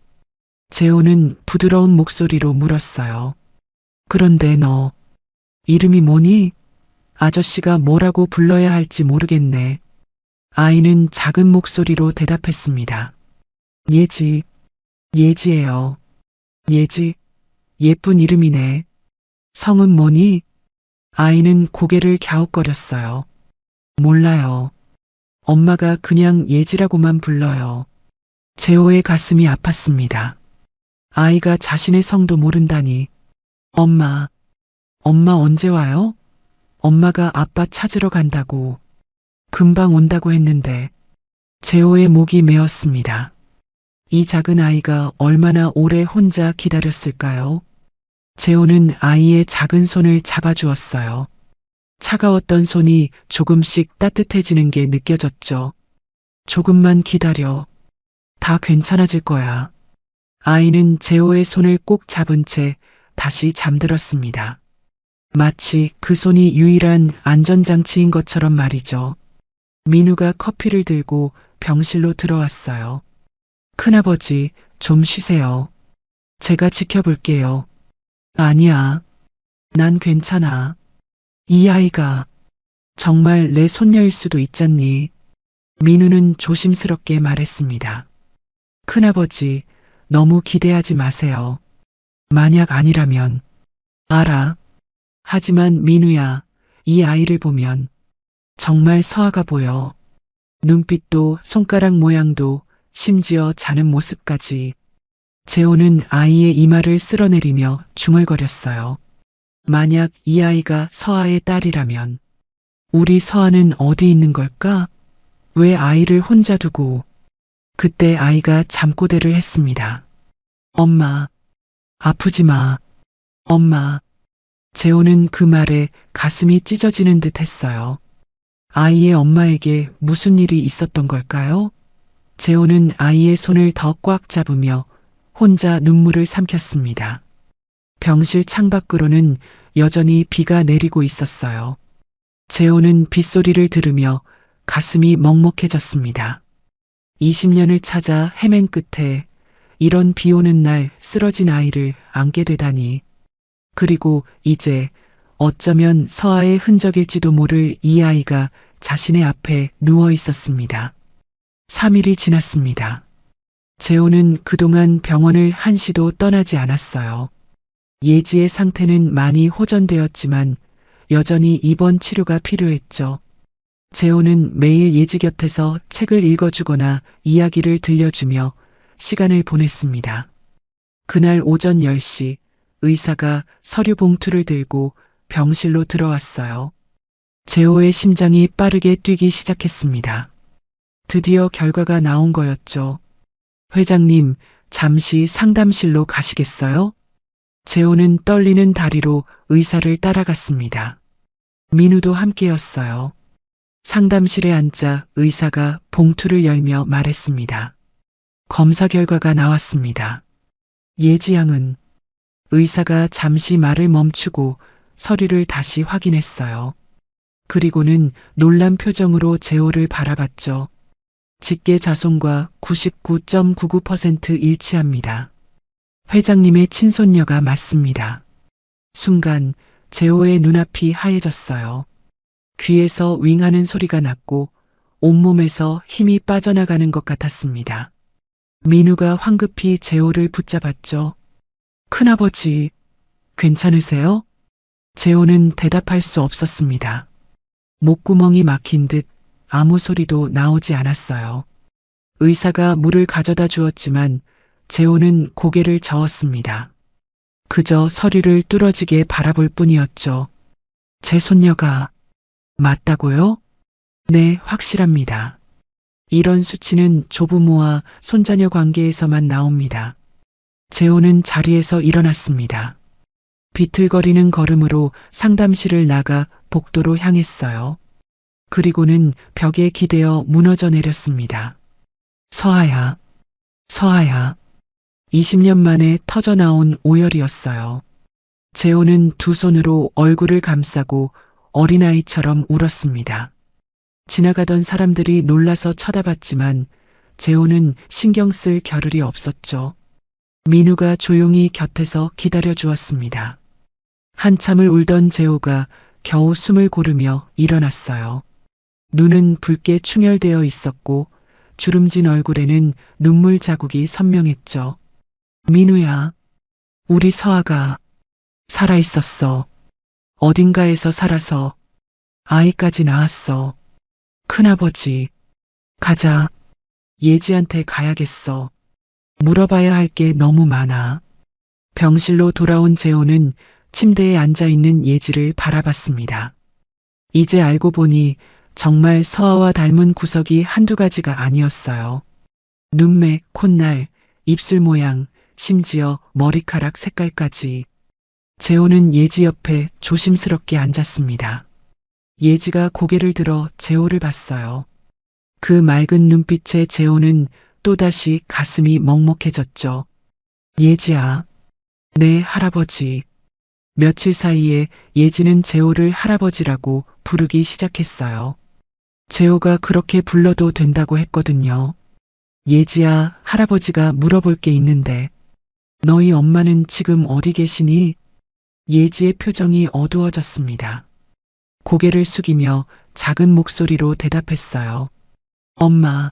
재호는 부드러운 목소리로 물었어요. 그런데 너 이름이 뭐니? 아저씨가 뭐라고 불러야 할지 모르겠네. 아이는 작은 목소리로 대답했습니다. 예지, 예지예요. 예지, 예쁜 이름이네. 성은 뭐니? 아이는 고개를 갸웃거렸어요. 몰라요. 엄마가 그냥 예지라고만 불러요. 재호의 가슴이 아팠습니다. 아이가 자신의 성도 모른다니. 엄마 언제 와요? 엄마가 아빠 찾으러 간다고. 금방 온다고 했는데. 재호의 목이 메었습니다. 이 작은 아이가 얼마나 오래 혼자 기다렸을까요? 재호는 아이의 작은 손을 잡아주었어요. 차가웠던 손이 조금씩 따뜻해지는 게 느껴졌죠. 조금만 기다려. 다 괜찮아질 거야. 아이는 재호의 손을 꼭 잡은 채 다시 잠들었습니다. 마치 그 손이 유일한 안전장치인 것처럼 말이죠. 민우가 커피를 들고 병실로 들어왔어요. 큰아버지, 좀 쉬세요. 제가 지켜볼게요. 아니야. 난 괜찮아. 이 아이가 정말 내 손녀일 수도 있잖니. 민우는 조심스럽게 말했습니다. 큰아버지, 너무 기대하지 마세요. 만약 아니라면. 알아. 하지만 민우야, 이 아이를 보면 정말 서아가 보여. 눈빛도 손가락 모양도 심지어 자는 모습까지. 재호는 아이의 이마를 쓸어내리며 중얼거렸어요. 만약 이 아이가 서아의 딸이라면 우리 서아는 어디 있는 걸까? 왜 아이를 혼자 두고. 그때 아이가 잠꼬대를 했습니다. 엄마, 아프지 마. 엄마. 재호는 그 말에 가슴이 찢어지는 듯 했어요. 아이의 엄마에게 무슨 일이 있었던 걸까요? 재호는 아이의 손을 더 꽉 잡으며 혼자 눈물을 삼켰습니다. 병실 창밖으로는 여전히 비가 내리고 있었어요. 재호는 빗소리를 들으며 가슴이 먹먹해졌습니다. 20년을 찾아 헤맨 끝에 이런 비 오는 날 쓰러진 아이를 안게 되다니. 그리고 이제 어쩌면 서아의 흔적일지도 모를 이 아이가 자신의 앞에 누워 있었습니다. 3일이 지났습니다. 재호는 그동안 병원을 한시도 떠나지 않았어요. 예지의 상태는 많이 호전되었지만 여전히 입원 치료가 필요했죠. 재호는 매일 예지 곁에서 책을 읽어주거나 이야기를 들려주며 시간을 보냈습니다. 그날 오전 10시 의사가 서류 봉투를 들고 병실로 들어왔어요. 재호의 심장이 빠르게 뛰기 시작했습니다. 드디어 결과가 나온 거였죠. 회장님, 잠시 상담실로 가시겠어요? 재호는 떨리는 다리로 의사를 따라갔습니다. 민우도 함께였어요. 상담실에 앉자 의사가 봉투를 열며 말했습니다. 검사 결과가 나왔습니다. 예지양은. 의사가 잠시 말을 멈추고 서류를 다시 확인했어요. 그리고는 놀란 표정으로 재호를 바라봤죠. 직계 자손과 99.99% 일치합니다. 회장님의 친손녀가 맞습니다. 순간 재호의 눈앞이 하얘졌어요. 귀에서 윙하는 소리가 났고 온몸에서 힘이 빠져나가는 것 같았습니다. 민우가 황급히 재호를 붙잡았죠. 큰아버지, 괜찮으세요? 재호는 대답할 수 없었습니다. 목구멍이 막힌 듯 아무 소리도 나오지 않았어요. 의사가 물을 가져다 주었지만 재호는 고개를 저었습니다. 그저 서류를 뚫어지게 바라볼 뿐이었죠. 제 손녀가 맞다고요? 네, 확실합니다. 이런 수치는 조부모와 손자녀 관계에서만 나옵니다. 재호는 자리에서 일어났습니다. 비틀거리는 걸음으로 상담실을 나가 복도로 향했어요. 그리고는 벽에 기대어 무너져 내렸습니다. 서아야, 서아야. 20년 만에 터져나온 오열이었어요. 재호는 두 손으로 얼굴을 감싸고 어린아이처럼 울었습니다. 지나가던 사람들이 놀라서 쳐다봤지만 재호는 신경 쓸 겨를이 없었죠. 민우가 조용히 곁에서 기다려 주었습니다. 한참을 울던 재호가 겨우 숨을 고르며 일어났어요. 눈은 붉게 충혈되어 있었고 주름진 얼굴에는 눈물 자국이 선명했죠. 민우야, 우리 서아가 살아있었어. 어딘가에서 살아서 아이까지 낳았어. 큰아버지, 가자. 예지한테 가야겠어. 물어봐야 할 게 너무 많아. 병실로 돌아온 재호는 침대에 앉아있는 예지를 바라봤습니다. 이제 알고 보니 정말 서아와 닮은 구석이 한두 가지가 아니었어요. 눈매, 콧날, 입술 모양, 심지어 머리카락 색깔까지. 재호는 예지 옆에 조심스럽게 앉았습니다. 예지가 고개를 들어 재호를 봤어요. 그 맑은 눈빛에 재호는 또다시 가슴이 먹먹해졌죠. 예지야, 내 할아버지. 며칠 사이에 예지는 재호를 할아버지라고 부르기 시작했어요. 재호가 그렇게 불러도 된다고 했거든요. 예지야, 할아버지가 물어볼 게 있는데 너희 엄마는 지금 어디 계시니? 예지의 표정이 어두워졌습니다. 고개를 숙이며 작은 목소리로 대답했어요. 엄마,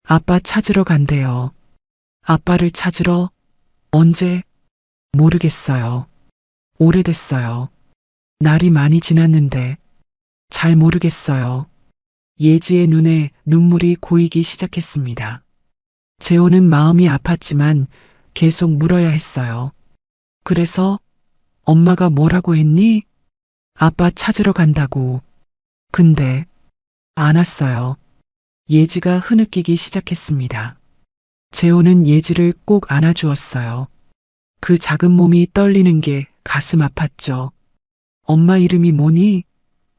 아빠 찾으러 간대요. 아빠를 찾으러? 언제? 모르겠어요. 오래됐어요. 날이 많이 지났는데 잘 모르겠어요. 예지의 눈에 눈물이 고이기 시작했습니다. 재호는 마음이 아팠지만 계속 물어야 했어요. 그래서 엄마가 뭐라고 했니? 아빠 찾으러 간다고. 근데 안 왔어요. 예지가 흐느끼기 시작했습니다. 재호는 예지를 꼭 안아주었어요. 그 작은 몸이 떨리는 게 가슴 아팠죠. 엄마 이름이 뭐니?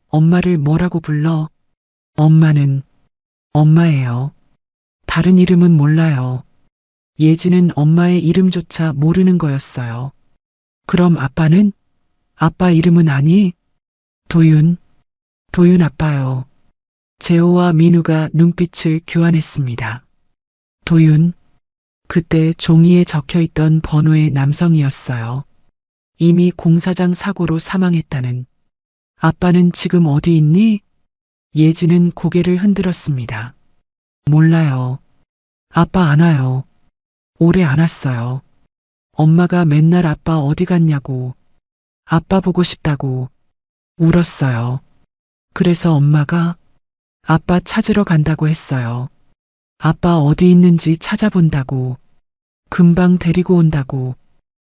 엄마를 뭐라고 불러? 엄마는 엄마예요. 다른 이름은 몰라요. 예지는 엄마의 이름조차 모르는 거였어요. 그럼 아빠는? 아빠 이름은 아니? 도윤 아빠요. 재호와 민우가 눈빛을 교환했습니다. 도윤, 그때 종이에 적혀있던 번호의 남성이었어요. 이미 공사장 사고로 사망했다는. 아빠는 지금 어디 있니? 예지는 고개를 흔들었습니다. 몰라요. 아빠 안 와요. 오래 안 왔어요. 엄마가 맨날 아빠 어디 갔냐고, 아빠 보고 싶다고 울었어요. 그래서 엄마가 아빠 찾으러 간다고 했어요. 아빠 어디 있는지 찾아본다고, 금방 데리고 온다고.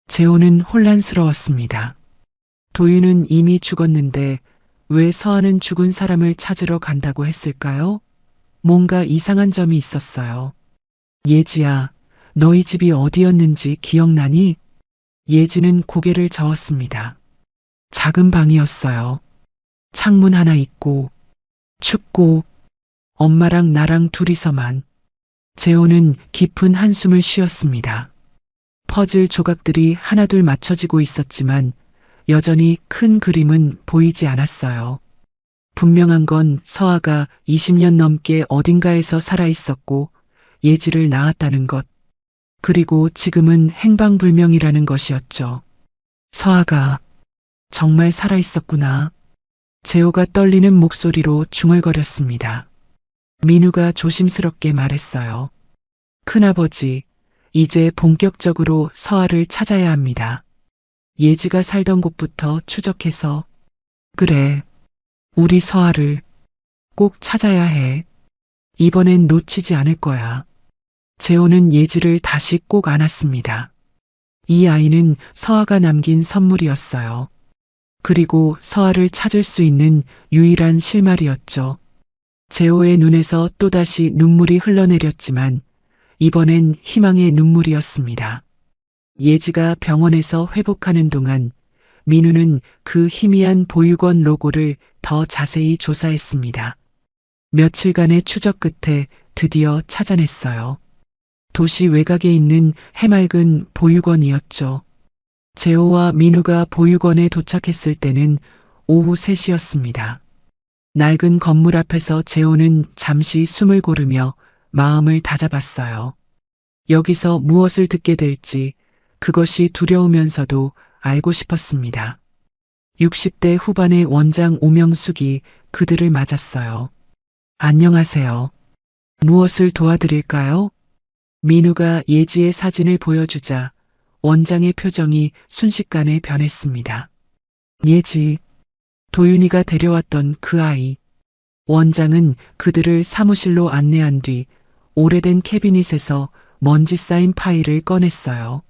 재호는 혼란스러웠습니다. 도윤은 이미 죽었는데 왜 서아는 죽은 사람을 찾으러 간다고 했을까요? 뭔가 이상한 점이 있었어요. 예지야, 너희 집이 어디였는지 기억나니? 예지는 고개를 저었습니다. 작은 방이었어요. 창문 하나 있고 춥고 엄마랑 나랑 둘이서만. 재호는 깊은 한숨을 쉬었습니다. 퍼즐 조각들이 하나둘 맞춰지고 있었지만 여전히 큰 그림은 보이지 않았어요. 분명한 건 서아가 20년 넘게 어딘가에서 살아 있었고 예지를 낳았다는 것. 그리고 지금은 행방불명이라는 것이었죠. 서아가 정말 살아 있었구나. 재호가 떨리는 목소리로 중얼거렸습니다. 민우가 조심스럽게 말했어요. 큰아버지, 이제 본격적으로 서아를 찾아야 합니다. 예지가 살던 곳부터 추적해서. 그래, 우리 서아를 꼭 찾아야 해. 이번엔 놓치지 않을 거야. 재호는 예지를 다시 꼭 안았습니다. 이 아이는 서아가 남긴 선물이었어요. 그리고 서아를 찾을 수 있는 유일한 실마리였죠. 재호의 눈에서 또다시 눈물이 흘러내렸지만 이번엔 희망의 눈물이었습니다. 예지가 병원에서 회복하는 동안 민우는 그 희미한 보육원 로고를 더 자세히 조사했습니다. 며칠간의 추적 끝에 드디어 찾아냈어요. 도시 외곽에 있는 해맑은 보육원이었죠. 재호와 민우가 보육원에 도착했을 때는 오후 3시였습니다. 낡은 건물 앞에서 재호는 잠시 숨을 고르며 마음을 다잡았어요. 여기서 무엇을 듣게 될지 그것이 두려우면서도 알고 싶었습니다. 60대 후반의 원장 오명숙이 그들을 맞았어요. 안녕하세요. 무엇을 도와드릴까요? 민우가 예지의 사진을 보여주자 원장의 표정이 순식간에 변했습니다. 예지, 도윤이가 데려왔던 그 아이. 원장은 그들을 사무실로 안내한 뒤 오래된 캐비닛에서 먼지 쌓인 파일을 꺼냈어요.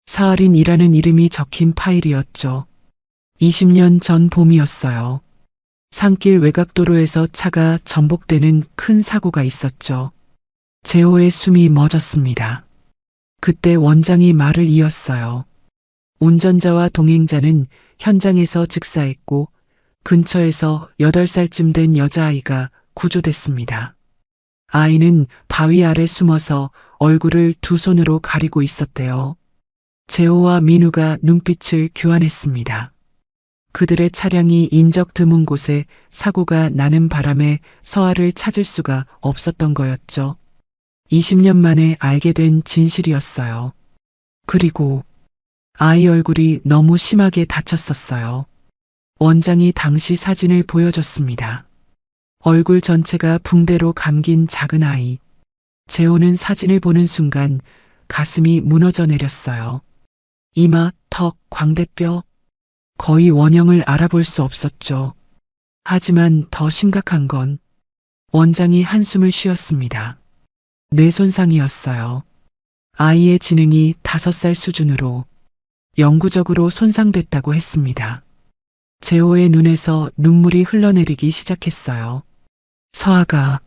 사할인이라는 이름이 적힌 파일이었죠. 20년 전 봄이었어요. 산길 외곽도로에서 차가 전복되는 큰 사고가 있었죠. 재호의 숨이 멎었습니다. 그때 원장이 말을 이었어요. 운전자와 동행자는 현장에서 즉사했고 근처에서 8살쯤 된 여자아이가 구조됐습니다. 아이는 바위 아래 숨어서 얼굴을 두 손으로 가리고 있었대요. 재호와 민우가 눈빛을 교환했습니다. 그들의 차량이 인적 드문 곳에 사고가 나는 바람에 서아를 찾을 수가 없었던 거였죠. 20년 만에 알게 된 진실이었어요. 그리고 아이 얼굴이 너무 심하게 다쳤었어요. 원장이 당시 사진을 보여줬습니다. 얼굴 전체가 붕대로 감긴 작은 아이. 재호는 사진을 보는 순간 가슴이 무너져 내렸어요. 이마, 턱, 광대뼈. 거의 원형을 알아볼 수 없었죠. 하지만 더 심각한 건 원장이 한숨을 쉬었습니다. 뇌 손상이었어요. 아이의 지능이 5살 수준으로 영구적으로 손상됐다고 했습니다. 재호의 눈에서 눈물이 흘러내리기 시작했어요. 서아가,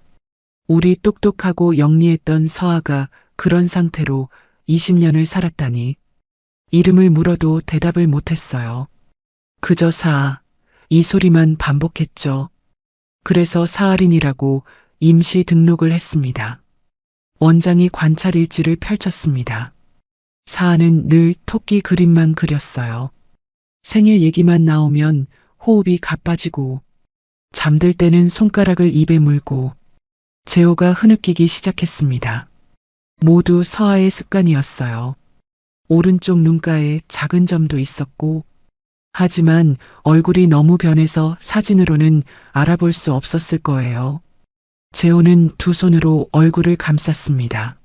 우리 똑똑하고 영리했던 서아가 그런 상태로 20년을 살았다니. 이름을 물어도 대답을 못했어요. 그저 사아, 이 소리만 반복했죠. 그래서 사할인이라고 임시 등록을 했습니다. 원장이 관찰 일지를 펼쳤습니다. 사아는 늘 토끼 그림만 그렸어요. 생일 얘기만 나오면 호흡이 가빠지고 잠들 때는 손가락을 입에 물고. 재호가 흐느끼기 시작했습니다. 모두 서아의 습관이었어요. 오른쪽 눈가에 작은 점도 있었고 하지만 얼굴이 너무 변해서 사진으로는 알아볼 수 없었을 거예요. 재호는 두 손으로 얼굴을 감쌌습니다.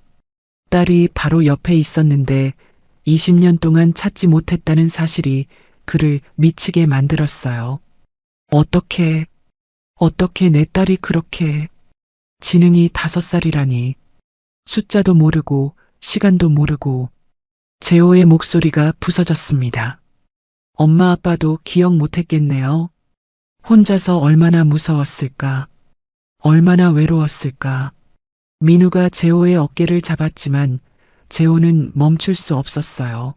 딸이 바로 옆에 있었는데 20년 동안 찾지 못했다는 사실이 그를 미치게 만들었어요. 어떻게 내 딸이 그렇게 지능이 5살이라니. 숫자도 모르고 시간도 모르고. 재호의 목소리가 부서졌습니다. 엄마 아빠도 기억 못했겠네요. 혼자서 얼마나 무서웠을까. 얼마나 외로웠을까. 민우가 재호의 어깨를 잡았지만 재호는 멈출 수 없었어요.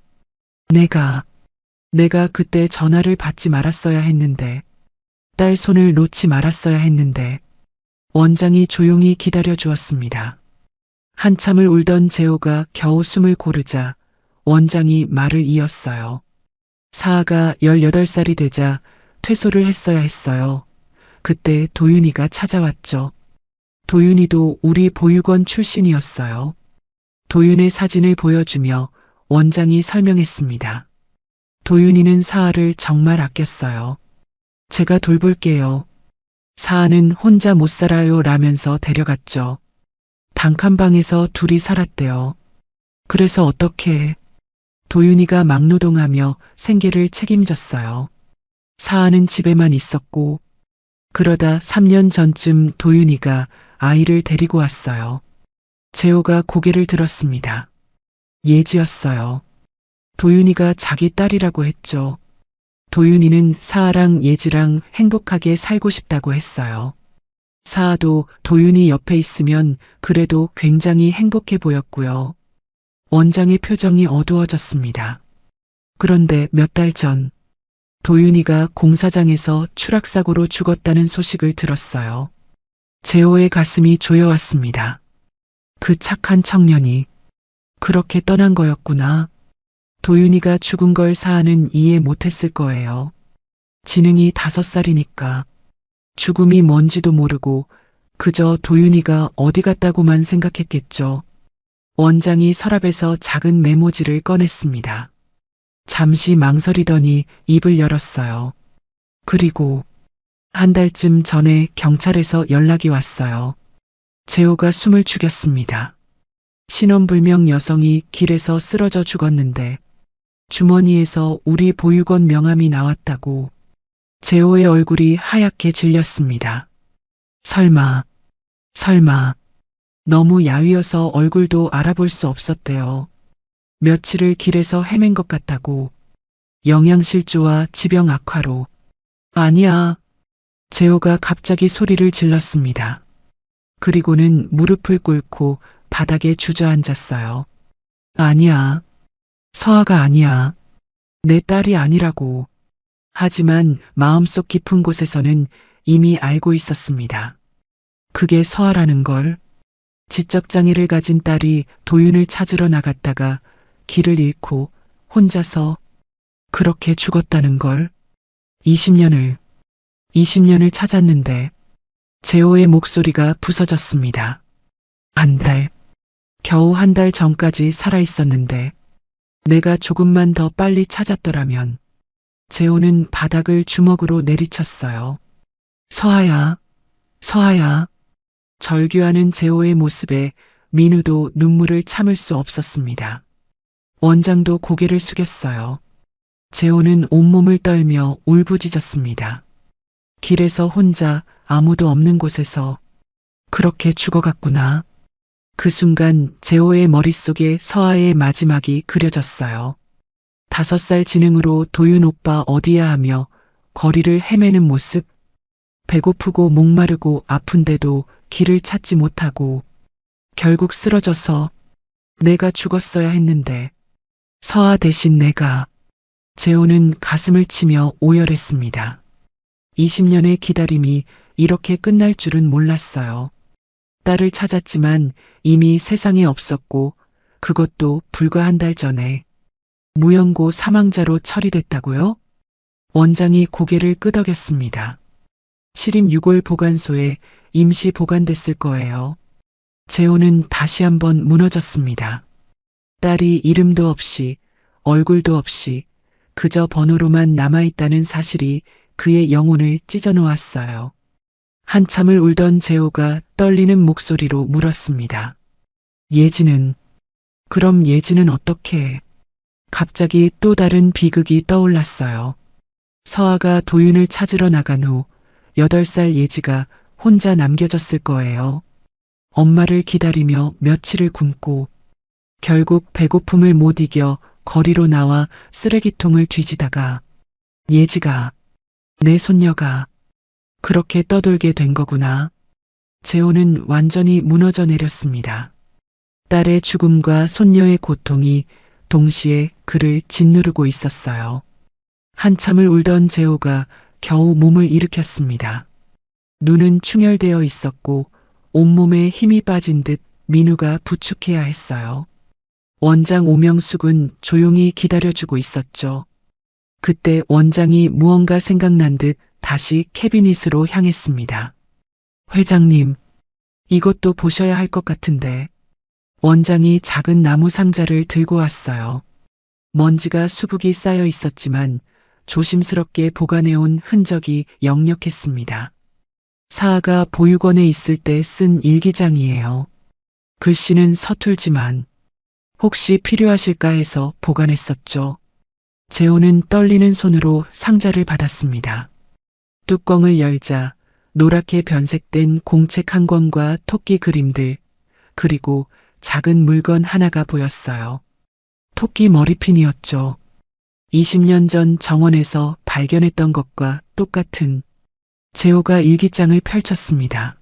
내가 그때 전화를 받지 말았어야 했는데. 딸 손을 놓지 말았어야 했는데. 원장이 조용히 기다려 주었습니다. 한참을 울던 재호가 겨우 숨을 고르자 원장이 말을 이었어요. 사아가 18살이 되자 퇴소를 했어야 했어요. 그때 도윤이가 찾아왔죠. 도윤이도 우리 보육원 출신이었어요. 도윤의 사진을 보여주며 원장이 설명했습니다. 도윤이는 사아를 정말 아꼈어요. 제가 돌볼게요. 사아는 혼자 못 살아요 라면서 데려갔죠. 단칸방에서 둘이 살았대요. 그래서 어떻게 도윤이가 막노동하며 생계를 책임졌어요. 사아는 집에만 있었고 그러다 3년 전쯤 도윤이가 아이를 데리고 왔어요. 재호가 고개를 들었습니다. 예지였어요. 도윤이가 자기 딸이라고 했죠. 도윤이는 사아랑 예지랑 행복하게 살고 싶다고 했어요. 사아도 도윤이 옆에 있으면 그래도 굉장히 행복해 보였고요. 원장의 표정이 어두워졌습니다. 그런데 몇 달 전, 도윤이가 공사장에서 추락사고로 죽었다는 소식을 들었어요. 재호의 가슴이 조여왔습니다. 그 착한 청년이 그렇게 떠난 거였구나. 도윤이가 죽은 걸 사아는 이해 못했을 거예요. 지능이 5살이니까 죽음이 뭔지도 모르고 그저 도윤이가 어디 갔다고만 생각했겠죠. 원장이 서랍에서 작은 메모지를 꺼냈습니다. 잠시 망설이더니 입을 열었어요. 그리고 한 달쯤 전에 경찰에서 연락이 왔어요. 재호가 숨을 죽였습니다. 신원불명 여성이 길에서 쓰러져 죽었는데 주머니에서 우리 보육원 명함이 나왔다고. 재호의 얼굴이 하얗게 질렸습니다. 설마. 너무 야위어서 얼굴도 알아볼 수 없었대요. 며칠을 길에서 헤맨 것 같다고. 영양실조와 지병 악화로. 아니야. 재호가 갑자기 소리를 질렀습니다. 그리고는 무릎을 꿇고 바닥에 주저앉았어요. 아니야. 서아가 아니야. 내 딸이 아니라고. 하지만 마음속 깊은 곳에서는 이미 알고 있었습니다. 그게 서아라는 걸. 지적장애를 가진 딸이 도윤을 찾으러 나갔다가 길을 잃고 혼자서 그렇게 죽었다는 걸. 20년을 찾았는데. 재호의 목소리가 부서졌습니다. 겨우 한 달 전까지 살아있었는데 내가 조금만 더 빨리 찾았더라면. 재호는 바닥을 주먹으로 내리쳤어요. 서아야. 절규하는 재호의 모습에 민우도 눈물을 참을 수 없었습니다. 원장도 고개를 숙였어요. 재호는 온몸을 떨며 울부짖었습니다. 길에서 혼자 아무도 없는 곳에서 그렇게 죽어갔구나. 그 순간 재호의 머릿속에 서아의 마지막이 그려졌어요. 5살 지능으로 도윤 오빠 어디야 하며 거리를 헤매는 모습. 배고프고 목마르고 아픈데도 길을 찾지 못하고 결국 쓰러져서 내가 죽었어야 했는데 서아 대신 내가. 재호는 가슴을 치며 오열했습니다. 20년의 기다림이 이렇게 끝날 줄은 몰랐어요. 딸을 찾았지만 이미 세상에 없었고 그것도 불과 한 달 전에. 무연고 사망자로 처리됐다고요? 원장이 고개를 끄덕였습니다. 시림 유골 보관소에 임시 보관됐을 거예요. 재호는 다시 한번 무너졌습니다. 딸이 이름도 없이 얼굴도 없이 그저 번호로만 남아있다는 사실이 그의 영혼을 찢어놓았어요. 한참을 울던 재호가 떨리는 목소리로 물었습니다. 예지는? 그럼 예지는 어떻게 해? 갑자기 또 다른 비극이 떠올랐어요. 서아가 도윤을 찾으러 나간 후 8살 예지가 혼자 남겨졌을 거예요. 엄마를 기다리며 며칠을 굶고 결국 배고픔을 못 이겨 거리로 나와 쓰레기통을 뒤지다가 예지가, 내 손녀가 그렇게 떠돌게 된 거구나. 재호는 완전히 무너져 내렸습니다. 딸의 죽음과 손녀의 고통이 동시에 그를 짓누르고 있었어요. 한참을 울던 재호가 겨우 몸을 일으켰습니다. 눈은 충혈되어 있었고 온몸에 힘이 빠진 듯 민우가 부축해야 했어요. 원장 오명숙은 조용히 기다려주고 있었죠. 그때 원장이 무언가 생각난 듯 다시 캐비닛으로 향했습니다. 회장님, 이것도 보셔야 할 것 같은데. 원장이 작은 나무 상자를 들고 왔어요. 먼지가 수북이 쌓여 있었지만 조심스럽게 보관해온 흔적이 역력했습니다. 사아가 보육원에 있을 때 쓴 일기장이에요. 글씨는 서툴지만 혹시 필요하실까 해서 보관했었죠. 재호는 떨리는 손으로 상자를 받았습니다. 뚜껑을 열자 노랗게 변색된 공책 한 권과 토끼 그림들, 그리고 작은 물건 하나가 보였어요. 토끼 머리핀이었죠. 20년 전 정원에서 발견했던 것과 똑같은. 재호가 일기장을 펼쳤습니다.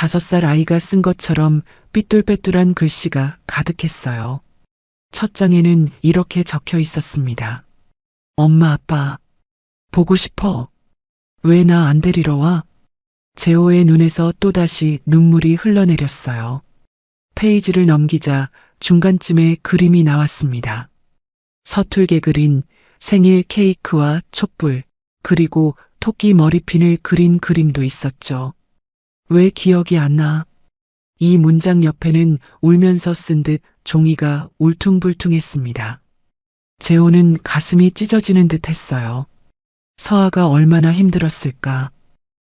5살 아이가 쓴 것처럼 삐뚤빼뚤한 글씨가 가득했어요. 첫 장에는 이렇게 적혀 있었습니다. 엄마, 아빠, 보고 싶어. 왜 나 안 데리러 와? 재호의 눈에서 또다시 눈물이 흘러내렸어요. 페이지를 넘기자 중간쯤에 그림이 나왔습니다. 서툴게 그린 생일 케이크와 촛불, 그리고 토끼 머리핀을 그린 그림도 있었죠. 왜 기억이 안 나? 이 문장 옆에는 울면서 쓴 듯 종이가 울퉁불퉁했습니다. 재호는 가슴이 찢어지는 듯 했어요. 서아가 얼마나 힘들었을까?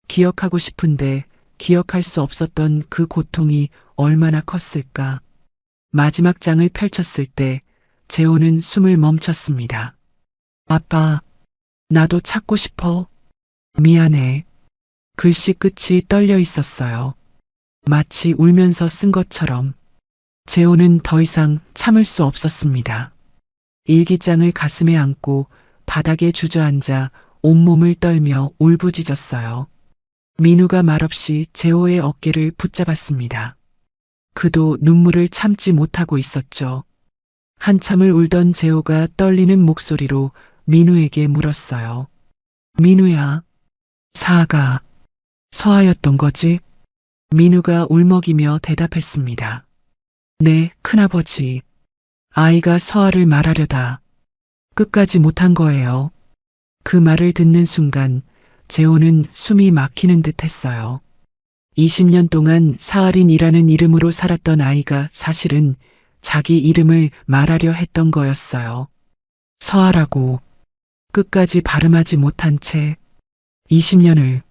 기억하고 싶은데 기억할 수 없었던 그 고통이 얼마나 컸을까? 마지막 장을 펼쳤을 때 재호는 숨을 멈췄습니다. 아빠, 나도 찾고 싶어. 미안해. 글씨 끝이 떨려 있었어요. 마치 울면서 쓴 것처럼. 재호는 더 이상 참을 수 없었습니다. 일기장을 가슴에 안고 바닥에 주저앉아 온몸을 떨며 울부짖었어요. 민우가 말없이 재호의 어깨를 붙잡았습니다. 그도 눈물을 참지 못하고 있었죠. 한참을 울던 재호가 떨리는 목소리로 민우에게 물었어요. 민우야, 사아가 서아였던 거지? 민우가 울먹이며 대답했습니다. 네, 큰아버지. 아이가 서아를 말하려다 끝까지 못한 거예요. 그 말을 듣는 순간 재호는 숨이 막히는 듯 했어요. 20년 동안 사아린이라는 이름으로 살았던 아이가 사실은 자기 이름을 말하려 했던 거였어요. 서아라고 끝까지 발음하지 못한 채 20년을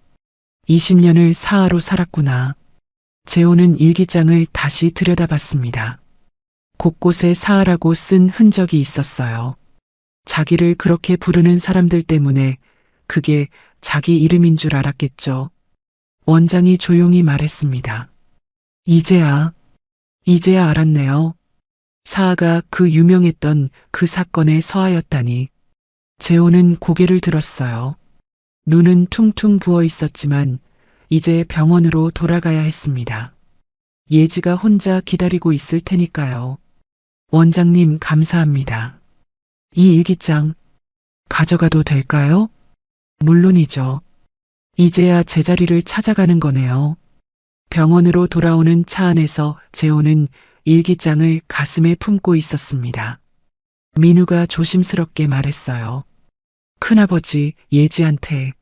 사아로 살았구나. 재호는 일기장을 다시 들여다봤습니다. 곳곳에 사아라고 쓴 흔적이 있었어요. 자기를 그렇게 부르는 사람들 때문에 그게 자기 이름인 줄 알았겠죠. 원장이 조용히 말했습니다. 이제야 알았네요. 사아가 그 유명했던 그 사건의 서아였다니. 재호는 고개를 들었어요. 눈은 퉁퉁 부어 있었지만 이제 병원으로 돌아가야 했습니다. 예지가 혼자 기다리고 있을 테니까요. 원장님 감사합니다. 이 일기장 가져가도 될까요? 물론이죠. 이제야 제자리를 찾아가는 거네요. 병원으로 돌아오는 차 안에서 재호는 일기장을 가슴에 품고 있었습니다. 민우가 조심스럽게 말했어요. 큰아버지 예지한테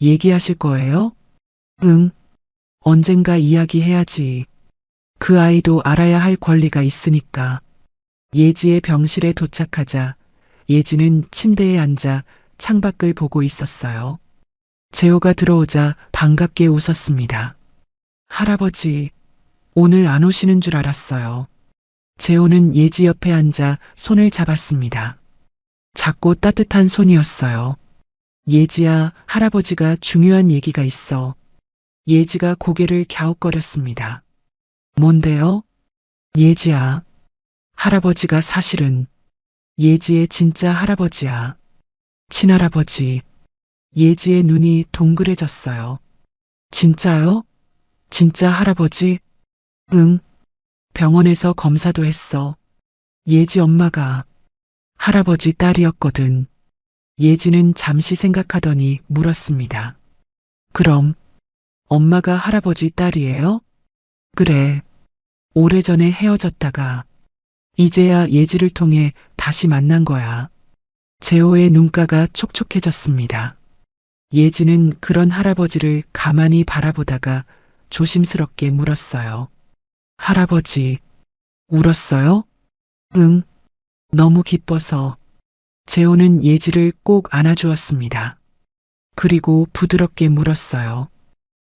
얘기하실 거예요? 응. 언젠가 이야기해야지. 그 아이도 알아야 할 권리가 있으니까. 예지의 병실에 도착하자 예지는 침대에 앉아 창밖을 보고 있었어요. 재호가 들어오자 반갑게 웃었습니다. 할아버지, 오늘 안 오시는 줄 알았어요. 재호는 예지 옆에 앉아 손을 잡았습니다. 작고 따뜻한 손이었어요. 예지야, 할아버지가 중요한 얘기가 있어. 예지가 고개를 갸웃거렸습니다. 뭔데요? 예지야, 할아버지가 사실은 예지의 진짜 할아버지야. 친할아버지. 예지의 눈이 동그래졌어요. 진짜요? 진짜 할아버지? 응. 병원에서 검사도 했어. 예지 엄마가 할아버지 딸이었거든. 예지는 잠시 생각하더니 물었습니다. 그럼 엄마가 할아버지 딸이에요? 그래. 오래전에 헤어졌다가 이제야 예지를 통해 다시 만난 거야. 재호의 눈가가 촉촉해졌습니다. 예지는 그런 할아버지를 가만히 바라보다가 조심스럽게 물었어요. 할아버지, 울었어요? 응, 너무 기뻐서. 재호는 예지를 꼭 안아주었습니다. 그리고 부드럽게 물었어요.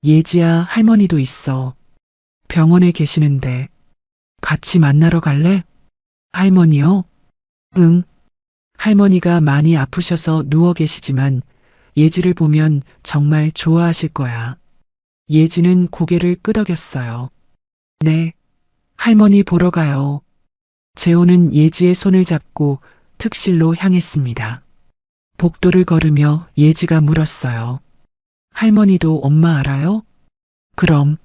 예지야, 할머니도 있어. 병원에 계시는데 같이 만나러 갈래? 할머니요? 응. 할머니가 많이 아프셔서 누워 계시지만 예지를 보면 정말 좋아하실 거야. 예지는 고개를 끄덕였어요. 네, 할머니 보러 가요. 재호는 예지의 손을 잡고 특실로 향했습니다. 복도를 걸으며 예지가 물었어요. 할머니도 엄마 알아요? 그럼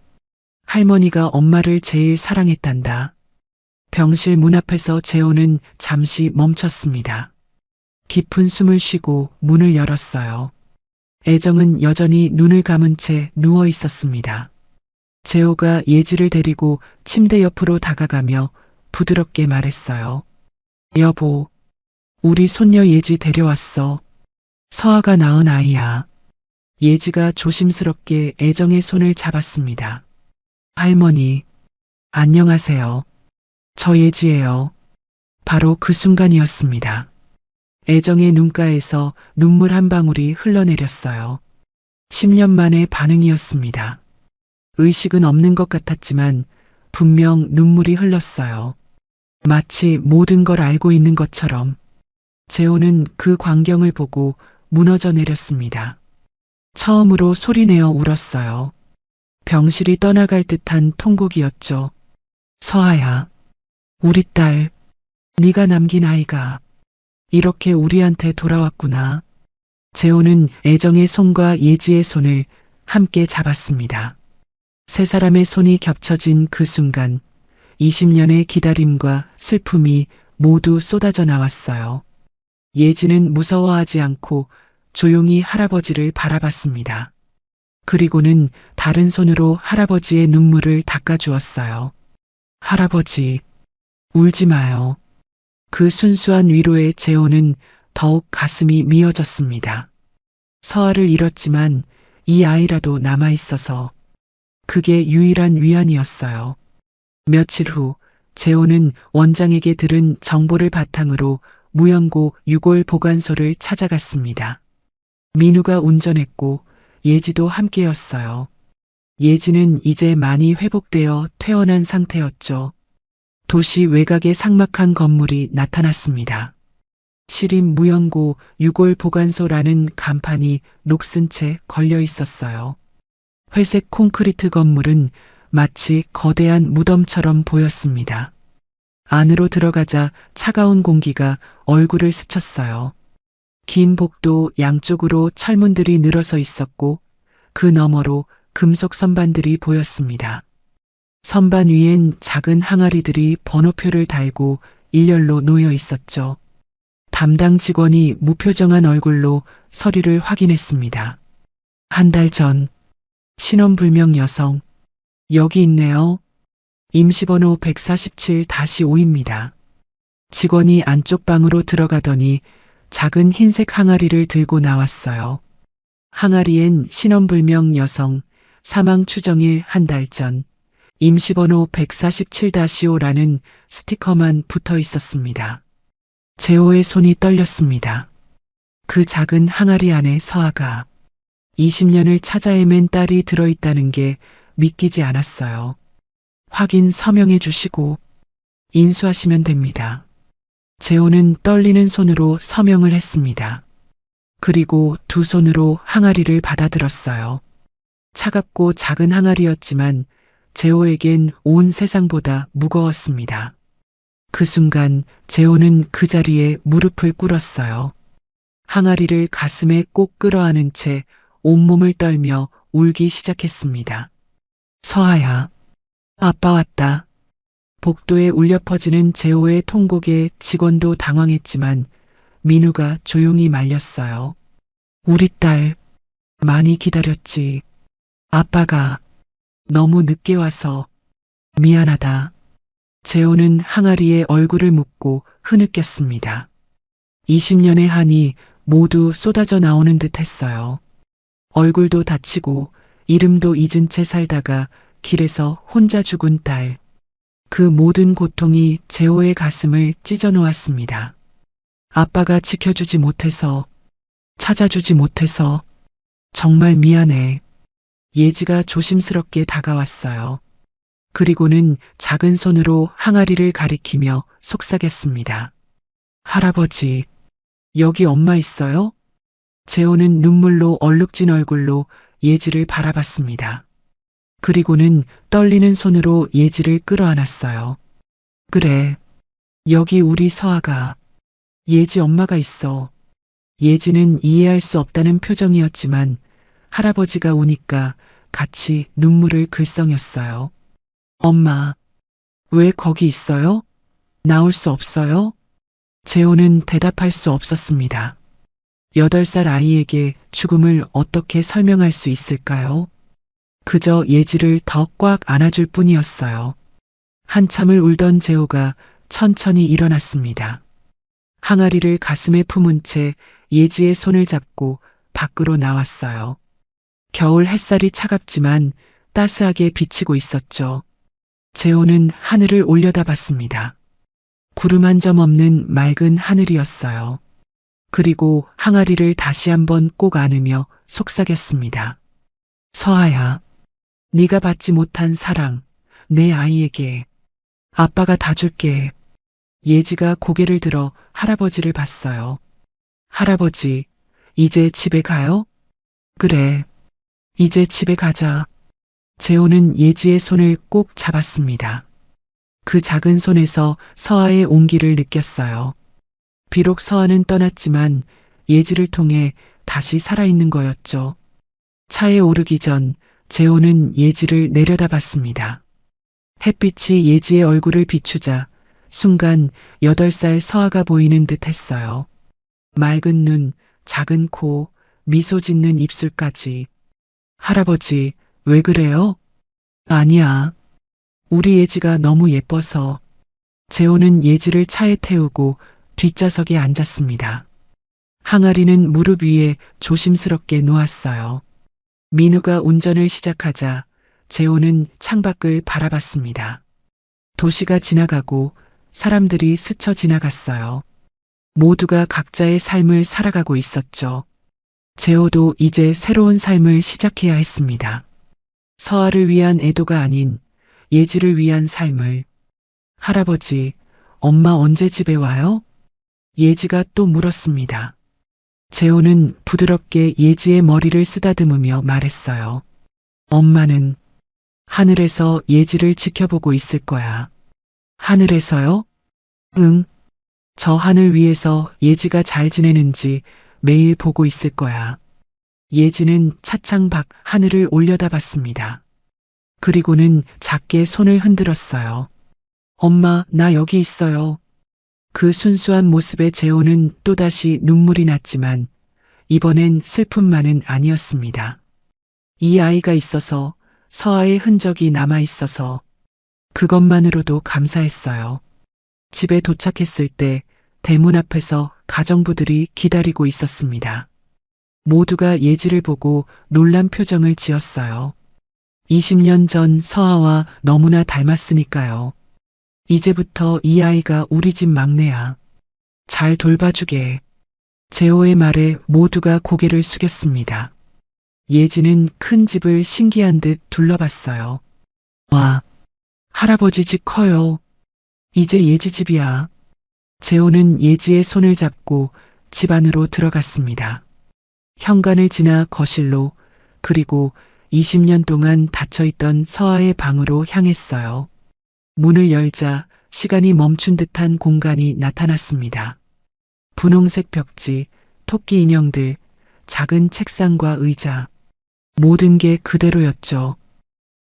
할머니가 엄마를 제일 사랑했단다. 병실 문 앞에서 재호는 잠시 멈췄습니다. 깊은 숨을 쉬고 문을 열었어요. 애정은 여전히 눈을 감은 채 누워 있었습니다. 재호가 예지를 데리고 침대 옆으로 다가가며 부드럽게 말했어요. 여보, 우리 손녀 예지 데려왔어. 서아가 낳은 아이야. 예지가 조심스럽게 애정의 손을 잡았습니다. 할머니, 안녕하세요. 저 예지예요. 바로 그 순간이었습니다. 애정의 눈가에서 눈물 한 방울이 흘러내렸어요. 10년 만의 반응이었습니다. 의식은 없는 것 같았지만 분명 눈물이 흘렀어요. 마치 모든 걸 알고 있는 것처럼. 재호는 그 광경을 보고 무너져 내렸습니다. 처음으로 소리내어 울었어요. 병실이 떠나갈 듯한 통곡이었죠. 서아야, 우리 딸, 네가 남긴 아이가 이렇게 우리한테 돌아왔구나. 재호는 애정의 손과 예지의 손을 함께 잡았습니다. 세 사람의 손이 겹쳐진 그 순간 20년의 기다림과 슬픔이 모두 쏟아져 나왔어요. 예지는 무서워하지 않고 조용히 할아버지를 바라봤습니다. 그리고는 다른 손으로 할아버지의 눈물을 닦아주었어요. 할아버지, 울지 마요. 그 순수한 위로에 재호는 더욱 가슴이 미어졌습니다. 서아를 잃었지만 이 아이라도 남아있어서 그게 유일한 위안이었어요. 며칠 후 재호는 원장에게 들은 정보를 바탕으로 무연고 유골 보관소를 찾아갔습니다. 민우가 운전했고 예지도 함께였어요. 예지는 이제 많이 회복되어 퇴원한 상태였죠. 도시 외곽의 삭막한 건물이 나타났습니다. 시림 무연고 유골 보관소라는 간판이 녹슨 채 걸려 있었어요. 회색 콘크리트 건물은 마치 거대한 무덤처럼 보였습니다. 안으로 들어가자 차가운 공기가 얼굴을 스쳤어요. 긴 복도 양쪽으로 철문들이 늘어서 있었고 그 너머로 금속 선반들이 보였습니다. 선반 위엔 작은 항아리들이 번호표를 달고 일렬로 놓여 있었죠. 담당 직원이 무표정한 얼굴로 서류를 확인했습니다. 한 달 전 신원불명 여성, 여기 있네요. 임시번호 147-5입니다. 직원이 안쪽 방으로 들어가더니 작은 흰색 항아리를 들고 나왔어요. 항아리엔 신원불명 여성, 사망 추정일 한 달 전, 임시번호 147-5라는 스티커만 붙어 있었습니다. 재호의 손이 떨렸습니다. 그 작은 항아리 안에 서아가 20년을 찾아 헤맨 딸이 들어있다는 게 믿기지 않았어요. 확인 서명해 주시고 인수하시면 됩니다. 재호는 떨리는 손으로 서명을 했습니다. 그리고 두 손으로 항아리를 받아들었어요. 차갑고 작은 항아리였지만 재호에겐 온 세상보다 무거웠습니다. 그 순간 재호는 그 자리에 무릎을 꿇었어요. 항아리를 가슴에 꼭 끌어안은 채 온몸을 떨며 울기 시작했습니다. 서아야, 아빠 왔다. 복도에 울려 퍼지는 재호의 통곡에 직원도 당황했지만 민우가 조용히 말렸어요. 우리 딸, 많이 기다렸지. 아빠가 너무 늦게 와서 미안하다. 재호는 항아리에 얼굴을 묻고 흐느꼈습니다. 20년의 한이 모두 쏟아져 나오는 듯 했어요. 얼굴도 다치고 이름도 잊은 채 살다가 길에서 혼자 죽은 딸. 그 모든 고통이 재호의 가슴을 찢어 놓았습니다. 아빠가 지켜주지 못해서, 찾아주지 못해서 정말 미안해. 예지가 조심스럽게 다가왔어요. 그리고는 작은 손으로 항아리를 가리키며 속삭였습니다. 할아버지, 여기 엄마 있어요? 재호는 눈물로 얼룩진 얼굴로 예지를 바라봤습니다. 그리고는 떨리는 손으로 예지를 끌어안았어요. 그래, 여기 우리 서아가, 예지 엄마가 있어. 예지는 이해할 수 없다는 표정이었지만 할아버지가 우니까 같이 눈물을 글썽였어요. 엄마, 왜 거기 있어요? 나올 수 없어요? 재호는 대답할 수 없었습니다. 8살 아이에게 죽음을 어떻게 설명할 수 있을까요? 그저 예지를 더 꽉 안아줄 뿐이었어요. 한참을 울던 재호가 천천히 일어났습니다. 항아리를 가슴에 품은 채 예지의 손을 잡고 밖으로 나왔어요. 겨울 햇살이 차갑지만 따스하게 비치고 있었죠. 재호는 하늘을 올려다봤습니다. 구름 한 점 없는 맑은 하늘이었어요. 그리고 항아리를 다시 한번 꼭 안으며 속삭였습니다. 서아야, 네가 받지 못한 사랑, 내 아이에게 아빠가 다 줄게. 예지가 고개를 들어 할아버지를 봤어요. 할아버지, 이제 집에 가요? 그래, 이제 집에 가자. 재호는 예지의 손을 꼭 잡았습니다. 그 작은 손에서 서아의 온기를 느꼈어요. 비록 서아는 떠났지만 예지를 통해 다시 살아있는 거였죠. 차에 오르기 전 재호는 예지를 내려다봤습니다. 햇빛이 예지의 얼굴을 비추자 순간 8살 서아가 보이는 듯 했어요. 맑은 눈, 작은 코, 미소 짓는 입술까지. 할아버지, 왜 그래요? 아니야. 우리 예지가 너무 예뻐서. 재호는 예지를 차에 태우고 뒷좌석에 앉았습니다. 항아리는 무릎 위에 조심스럽게 놓았어요. 민우가 운전을 시작하자 재호는 창밖을 바라봤습니다. 도시가 지나가고 사람들이 스쳐 지나갔어요. 모두가 각자의 삶을 살아가고 있었죠. 재호도 이제 새로운 삶을 시작해야 했습니다. 서아를 위한 애도가 아닌 예지를 위한 삶을. 할아버지, 엄마 언제 집에 와요? 예지가 또 물었습니다. 재호는 부드럽게 예지의 머리를 쓰다듬으며 말했어요. 엄마는 하늘에서 예지를 지켜보고 있을 거야. 하늘에서요? 응. 저 하늘 위에서 예지가 잘 지내는지 매일 보고 있을 거야. 예지는 차창 밖 하늘을 올려다봤습니다. 그리고는 작게 손을 흔들었어요. 엄마, 나 여기 있어요. 그 순수한 모습에 재호는 또다시 눈물이 났지만 이번엔 슬픔만은 아니었습니다. 이 아이가 있어서, 서아의 흔적이 남아 있어서 그것만으로도 감사했어요. 집에 도착했을 때 대문 앞에서 가정부들이 기다리고 있었습니다. 모두가 예지를 보고 놀란 표정을 지었어요. 20년 전 서아와 너무나 닮았으니까요. 이제부터 이 아이가 우리 집 막내야. 잘 돌봐주게. 재호의 말에 모두가 고개를 숙였습니다. 예지는 큰 집을 신기한 듯 둘러봤어요. 와, 할아버지 집 커요. 이제 예지 집이야. 재호는 예지의 손을 잡고 집 안으로 들어갔습니다. 현관을 지나 거실로, 그리고 20년 동안 닫혀있던 서아의 방으로 향했어요. 문을 열자 시간이 멈춘 듯한 공간이 나타났습니다. 분홍색 벽지, 토끼 인형들, 작은 책상과 의자. 모든 게 그대로였죠.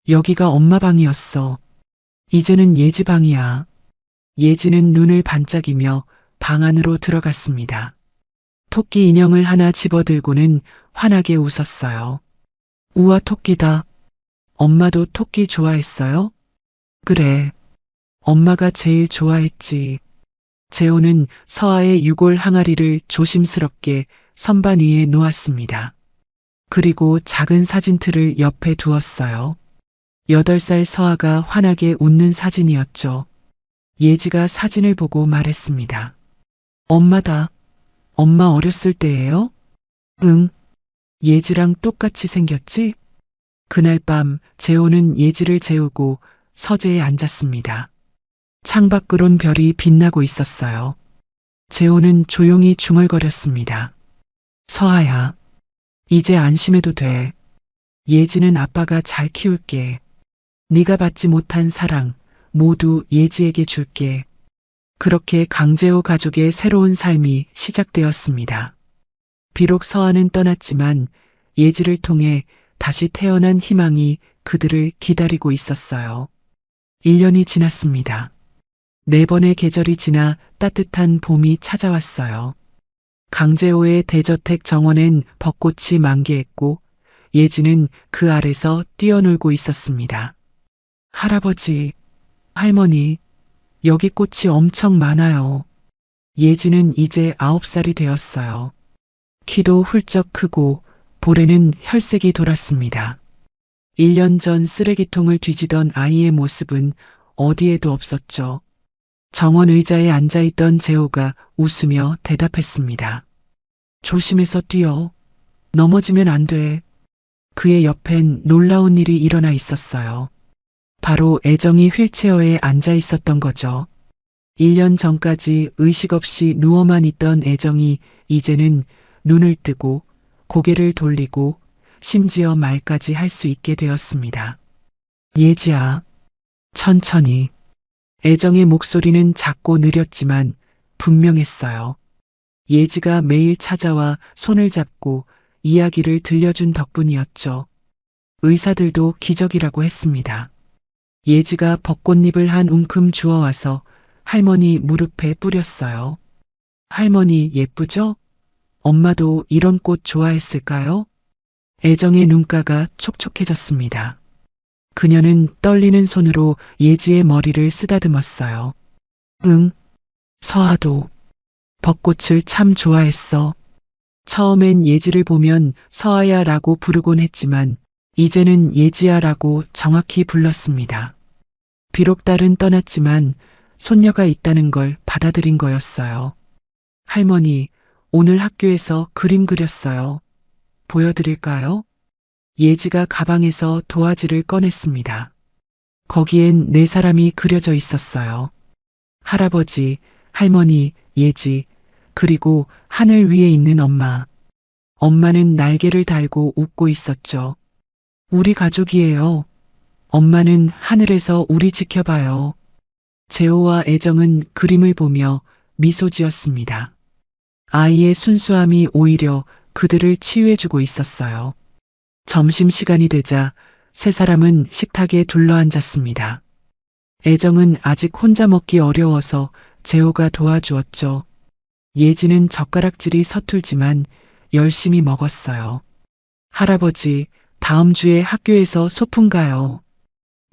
여기가 엄마 방이었어. 이제는 예지 방이야. 예지는 눈을 반짝이며 방 안으로 들어갔습니다. 토끼 인형을 하나 집어들고는 환하게 웃었어요. 우와, 토끼다. 엄마도 토끼 좋아했어요? 그래. 엄마가 제일 좋아했지. 재호는 서아의 유골 항아리를 조심스럽게 선반 위에 놓았습니다. 그리고 작은 사진틀을 옆에 두었어요. 8살 서아가 환하게 웃는 사진이었죠. 예지가 사진을 보고 말했습니다. 엄마다. 엄마 어렸을 때예요? 응. 예지랑 똑같이 생겼지? 그날 밤 재호는 예지를 재우고 서재에 앉았습니다. 창밖으론 별이 빛나고 있었어요. 재호는 조용히 중얼거렸습니다. 서아야, 이제 안심해도 돼. 예지는 아빠가 잘 키울게. 네가 받지 못한 사랑 모두 예지에게 줄게. 그렇게 강재호 가족의 새로운 삶이 시작되었습니다. 비록 서아는 떠났지만 예지를 통해 다시 태어난 희망이 그들을 기다리고 있었어요. 1년이 지났습니다. 4번의 계절이 지나 따뜻한 봄이 찾아왔어요. 강재호의 대저택 정원엔 벚꽃이 만개했고 예지는 그 아래서 뛰어놀고 있었습니다. 할아버지, 할머니, 여기 꽃이 엄청 많아요. 예지는 이제 9살이 되었어요. 키도 훌쩍 크고 볼에는 혈색이 돌았습니다. 1년 전 쓰레기통을 뒤지던 아이의 모습은 어디에도 없었죠. 정원 의자에 앉아있던 재호가 웃으며 대답했습니다. 조심해서 뛰어. 넘어지면 안 돼. 그의 옆엔 놀라운 일이 일어나 있었어요. 바로 애정이 휠체어에 앉아 있었던 거죠. 1년 전까지 의식 없이 누워만 있던 애정이 이제는 눈을 뜨고 고개를 돌리고 심지어 말까지 할 수 있게 되었습니다. 예지야, 천천히. 애정의 목소리는 작고 느렸지만 분명했어요. 예지가 매일 찾아와 손을 잡고 이야기를 들려준 덕분이었죠. 의사들도 기적이라고 했습니다. 예지가 벚꽃잎을 한 움큼 주워와서 할머니 무릎에 뿌렸어요. 할머니 예쁘죠? 엄마도 이런 꽃 좋아했을까요? 애정의 눈가가 촉촉해졌습니다. 그녀는 떨리는 손으로 예지의 머리를 쓰다듬었어요. 응, 서아도 벚꽃을 참 좋아했어. 처음엔 예지를 보면 서아야라고 부르곤 했지만 이제는 예지야라고 정확히 불렀습니다. 비록 딸은 떠났지만 손녀가 있다는 걸 받아들인 거였어요. 할머니, 오늘 학교에서 그림 그렸어요. 보여드릴까요? 예지가 가방에서 도화지를 꺼냈습니다. 거기엔 4사람이 그려져 있었어요. 할아버지, 할머니, 예지, 그리고 하늘 위에 있는 엄마. 엄마는 날개를 달고 웃고 있었죠. 우리 가족이에요. 엄마는 하늘에서 우리 지켜봐요. 재호와 애정은 그림을 보며 미소 지었습니다. 아이의 순수함이 오히려 그들을 치유해주고 있었어요. 점심시간이 되자 3사람은 식탁에 둘러앉았습니다. 애정은 아직 혼자 먹기 어려워서 재호가 도와주었죠. 예지는 젓가락질이 서툴지만 열심히 먹었어요. 할아버지, 다음 주에 학교에서 소풍 가요.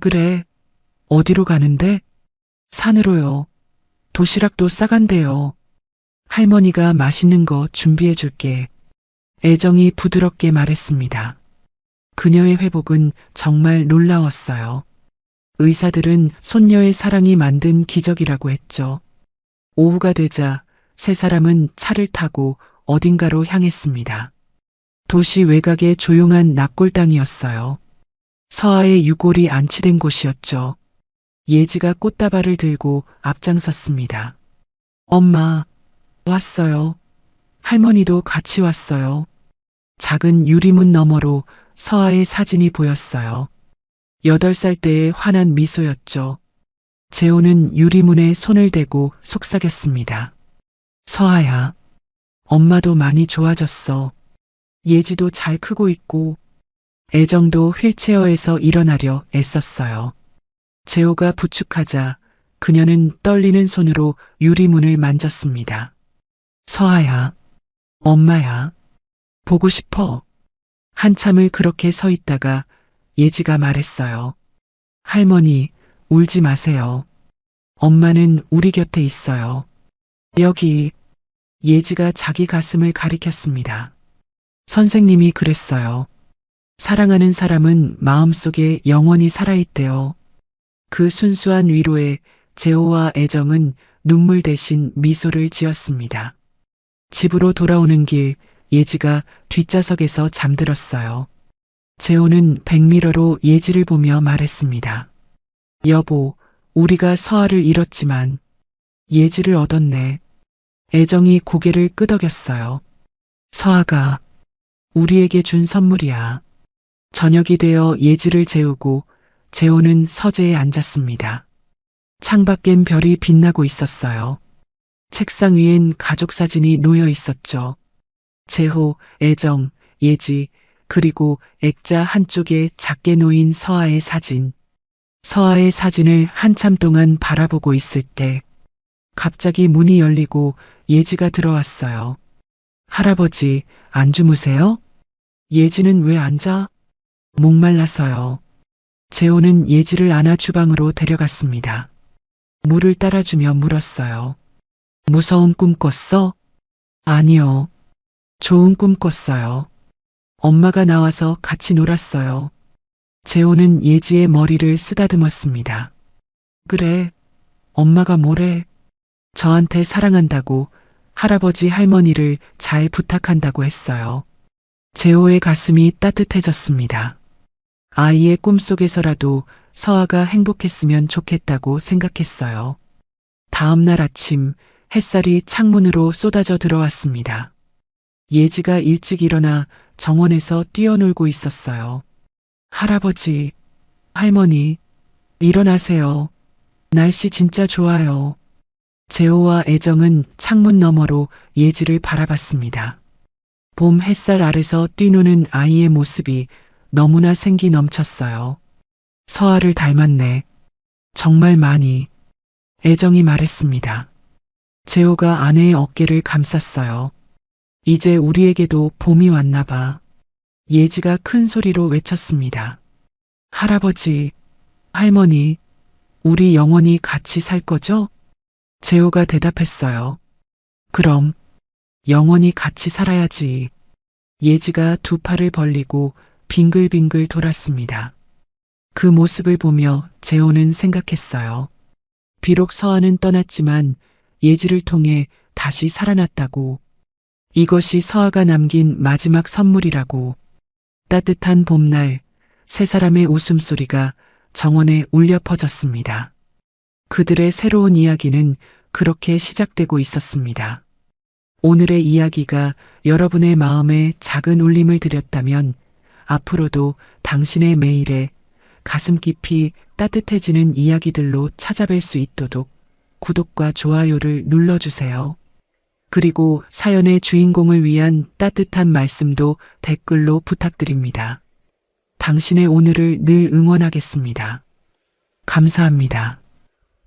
그래. 어디로 가는데? 산으로요. 도시락도 싸간대요. 할머니가 맛있는 거 준비해 줄게. 애정이 부드럽게 말했습니다. 그녀의 회복은 정말 놀라웠어요. 의사들은 손녀의 사랑이 만든 기적이라고 했죠. 오후가 되자 3사람은 차를 타고 어딘가로 향했습니다. 도시 외곽의 조용한 낙골당이었어요. 서아의 유골이 안치된 곳이었죠. 예지가 꽃다발을 들고 앞장섰습니다. 엄마, 왔어요. 할머니도 같이 왔어요. 작은 유리문 너머로 서아의 사진이 보였어요. 8살 때의 환한 미소였죠. 재호는 유리문에 손을 대고 속삭였습니다. 서아야, 엄마도 많이 좋아졌어. 예지도 잘 크고 있고, 애정도 휠체어에서 일어나려 애썼어요. 재호가 부축하자 그녀는 떨리는 손으로 유리문을 만졌습니다. 서아야, 엄마야, 보고 싶어. 한참을 그렇게 서 있다가 예지가 말했어요. 할머니, 울지 마세요. 엄마는 우리 곁에 있어요. 여기. 예지가 자기 가슴을 가리켰습니다. 선생님이 그랬어요. 사랑하는 사람은 마음속에 영원히 살아있대요. 그 순수한 위로에 재호와 애정은 눈물 대신 미소를 지었습니다. 집으로 돌아오는 길 예지가 뒷좌석에서 잠들었어요. 재호는 백미러로 예지를 보며 말했습니다. 여보, 우리가 서아를 잃었지만 예지를 얻었네. 애정이 고개를 끄덕였어요. 서아가 우리에게 준 선물이야. 저녁이 되어 예지를 재우고 재호는 서재에 앉았습니다. 창밖엔 별이 빛나고 있었어요. 책상 위엔 가족 사진이 놓여 있었죠. 재호, 애정, 예지, 그리고 액자 한쪽에 작게 놓인 서아의 사진. 서아의 사진을 한참 동안 바라보고 있을 때 갑자기 문이 열리고 예지가 들어왔어요. 할아버지, 안 주무세요? 예지는 왜 앉아? 목말라서요. 재호는 예지를 안아 주방으로 데려갔습니다. 물을 따라주며 물었어요. 무서운 꿈 꿨어? 아니요. 좋은 꿈 꿨어요. 엄마가 나와서 같이 놀았어요. 재호는 예지의 머리를 쓰다듬었습니다. 그래, 엄마가 뭐래? 저한테 사랑한다고, 할아버지 할머니를 잘 부탁한다고 했어요. 재호의 가슴이 따뜻해졌습니다. 아이의 꿈속에서라도 서아가 행복했으면 좋겠다고 생각했어요. 다음 날 아침 햇살이 창문으로 쏟아져 들어왔습니다. 예지가 일찍 일어나 정원에서 뛰어놀고 있었어요. 할아버지, 할머니, 일어나세요. 날씨 진짜 좋아요. 재호와 애정은 창문 너머로 예지를 바라봤습니다. 봄 햇살 아래서 뛰노는 아이의 모습이 너무나 생기 넘쳤어요. 서아를 닮았네. 정말 많이. 애정이 말했습니다. 재호가 아내의 어깨를 감쌌어요. 이제 우리에게도 봄이 왔나 봐. 예지가 큰 소리로 외쳤습니다. 할아버지, 할머니, 우리 영원히 같이 살 거죠? 재호가 대답했어요. 그럼, 영원히 같이 살아야지. 예지가 두 팔을 벌리고 빙글빙글 돌았습니다. 그 모습을 보며 재호는 생각했어요. 비록 서아는 떠났지만 예지를 통해 다시 살아났다고. 이것이 서아가 남긴 마지막 선물이라고. 따뜻한 봄날, 세 사람의 웃음소리가 정원에 울려 퍼졌습니다. 그들의 새로운 이야기는 그렇게 시작되고 있었습니다. 오늘의 이야기가 여러분의 마음에 작은 울림을 드렸다면 앞으로도 당신의 매일에 가슴 깊이 따뜻해지는 이야기들로 찾아뵐 수 있도록 구독과 좋아요를 눌러주세요. 그리고 사연의 주인공을 위한 따뜻한 말씀도 댓글로 부탁드립니다. 당신의 오늘을 늘 응원하겠습니다. 감사합니다.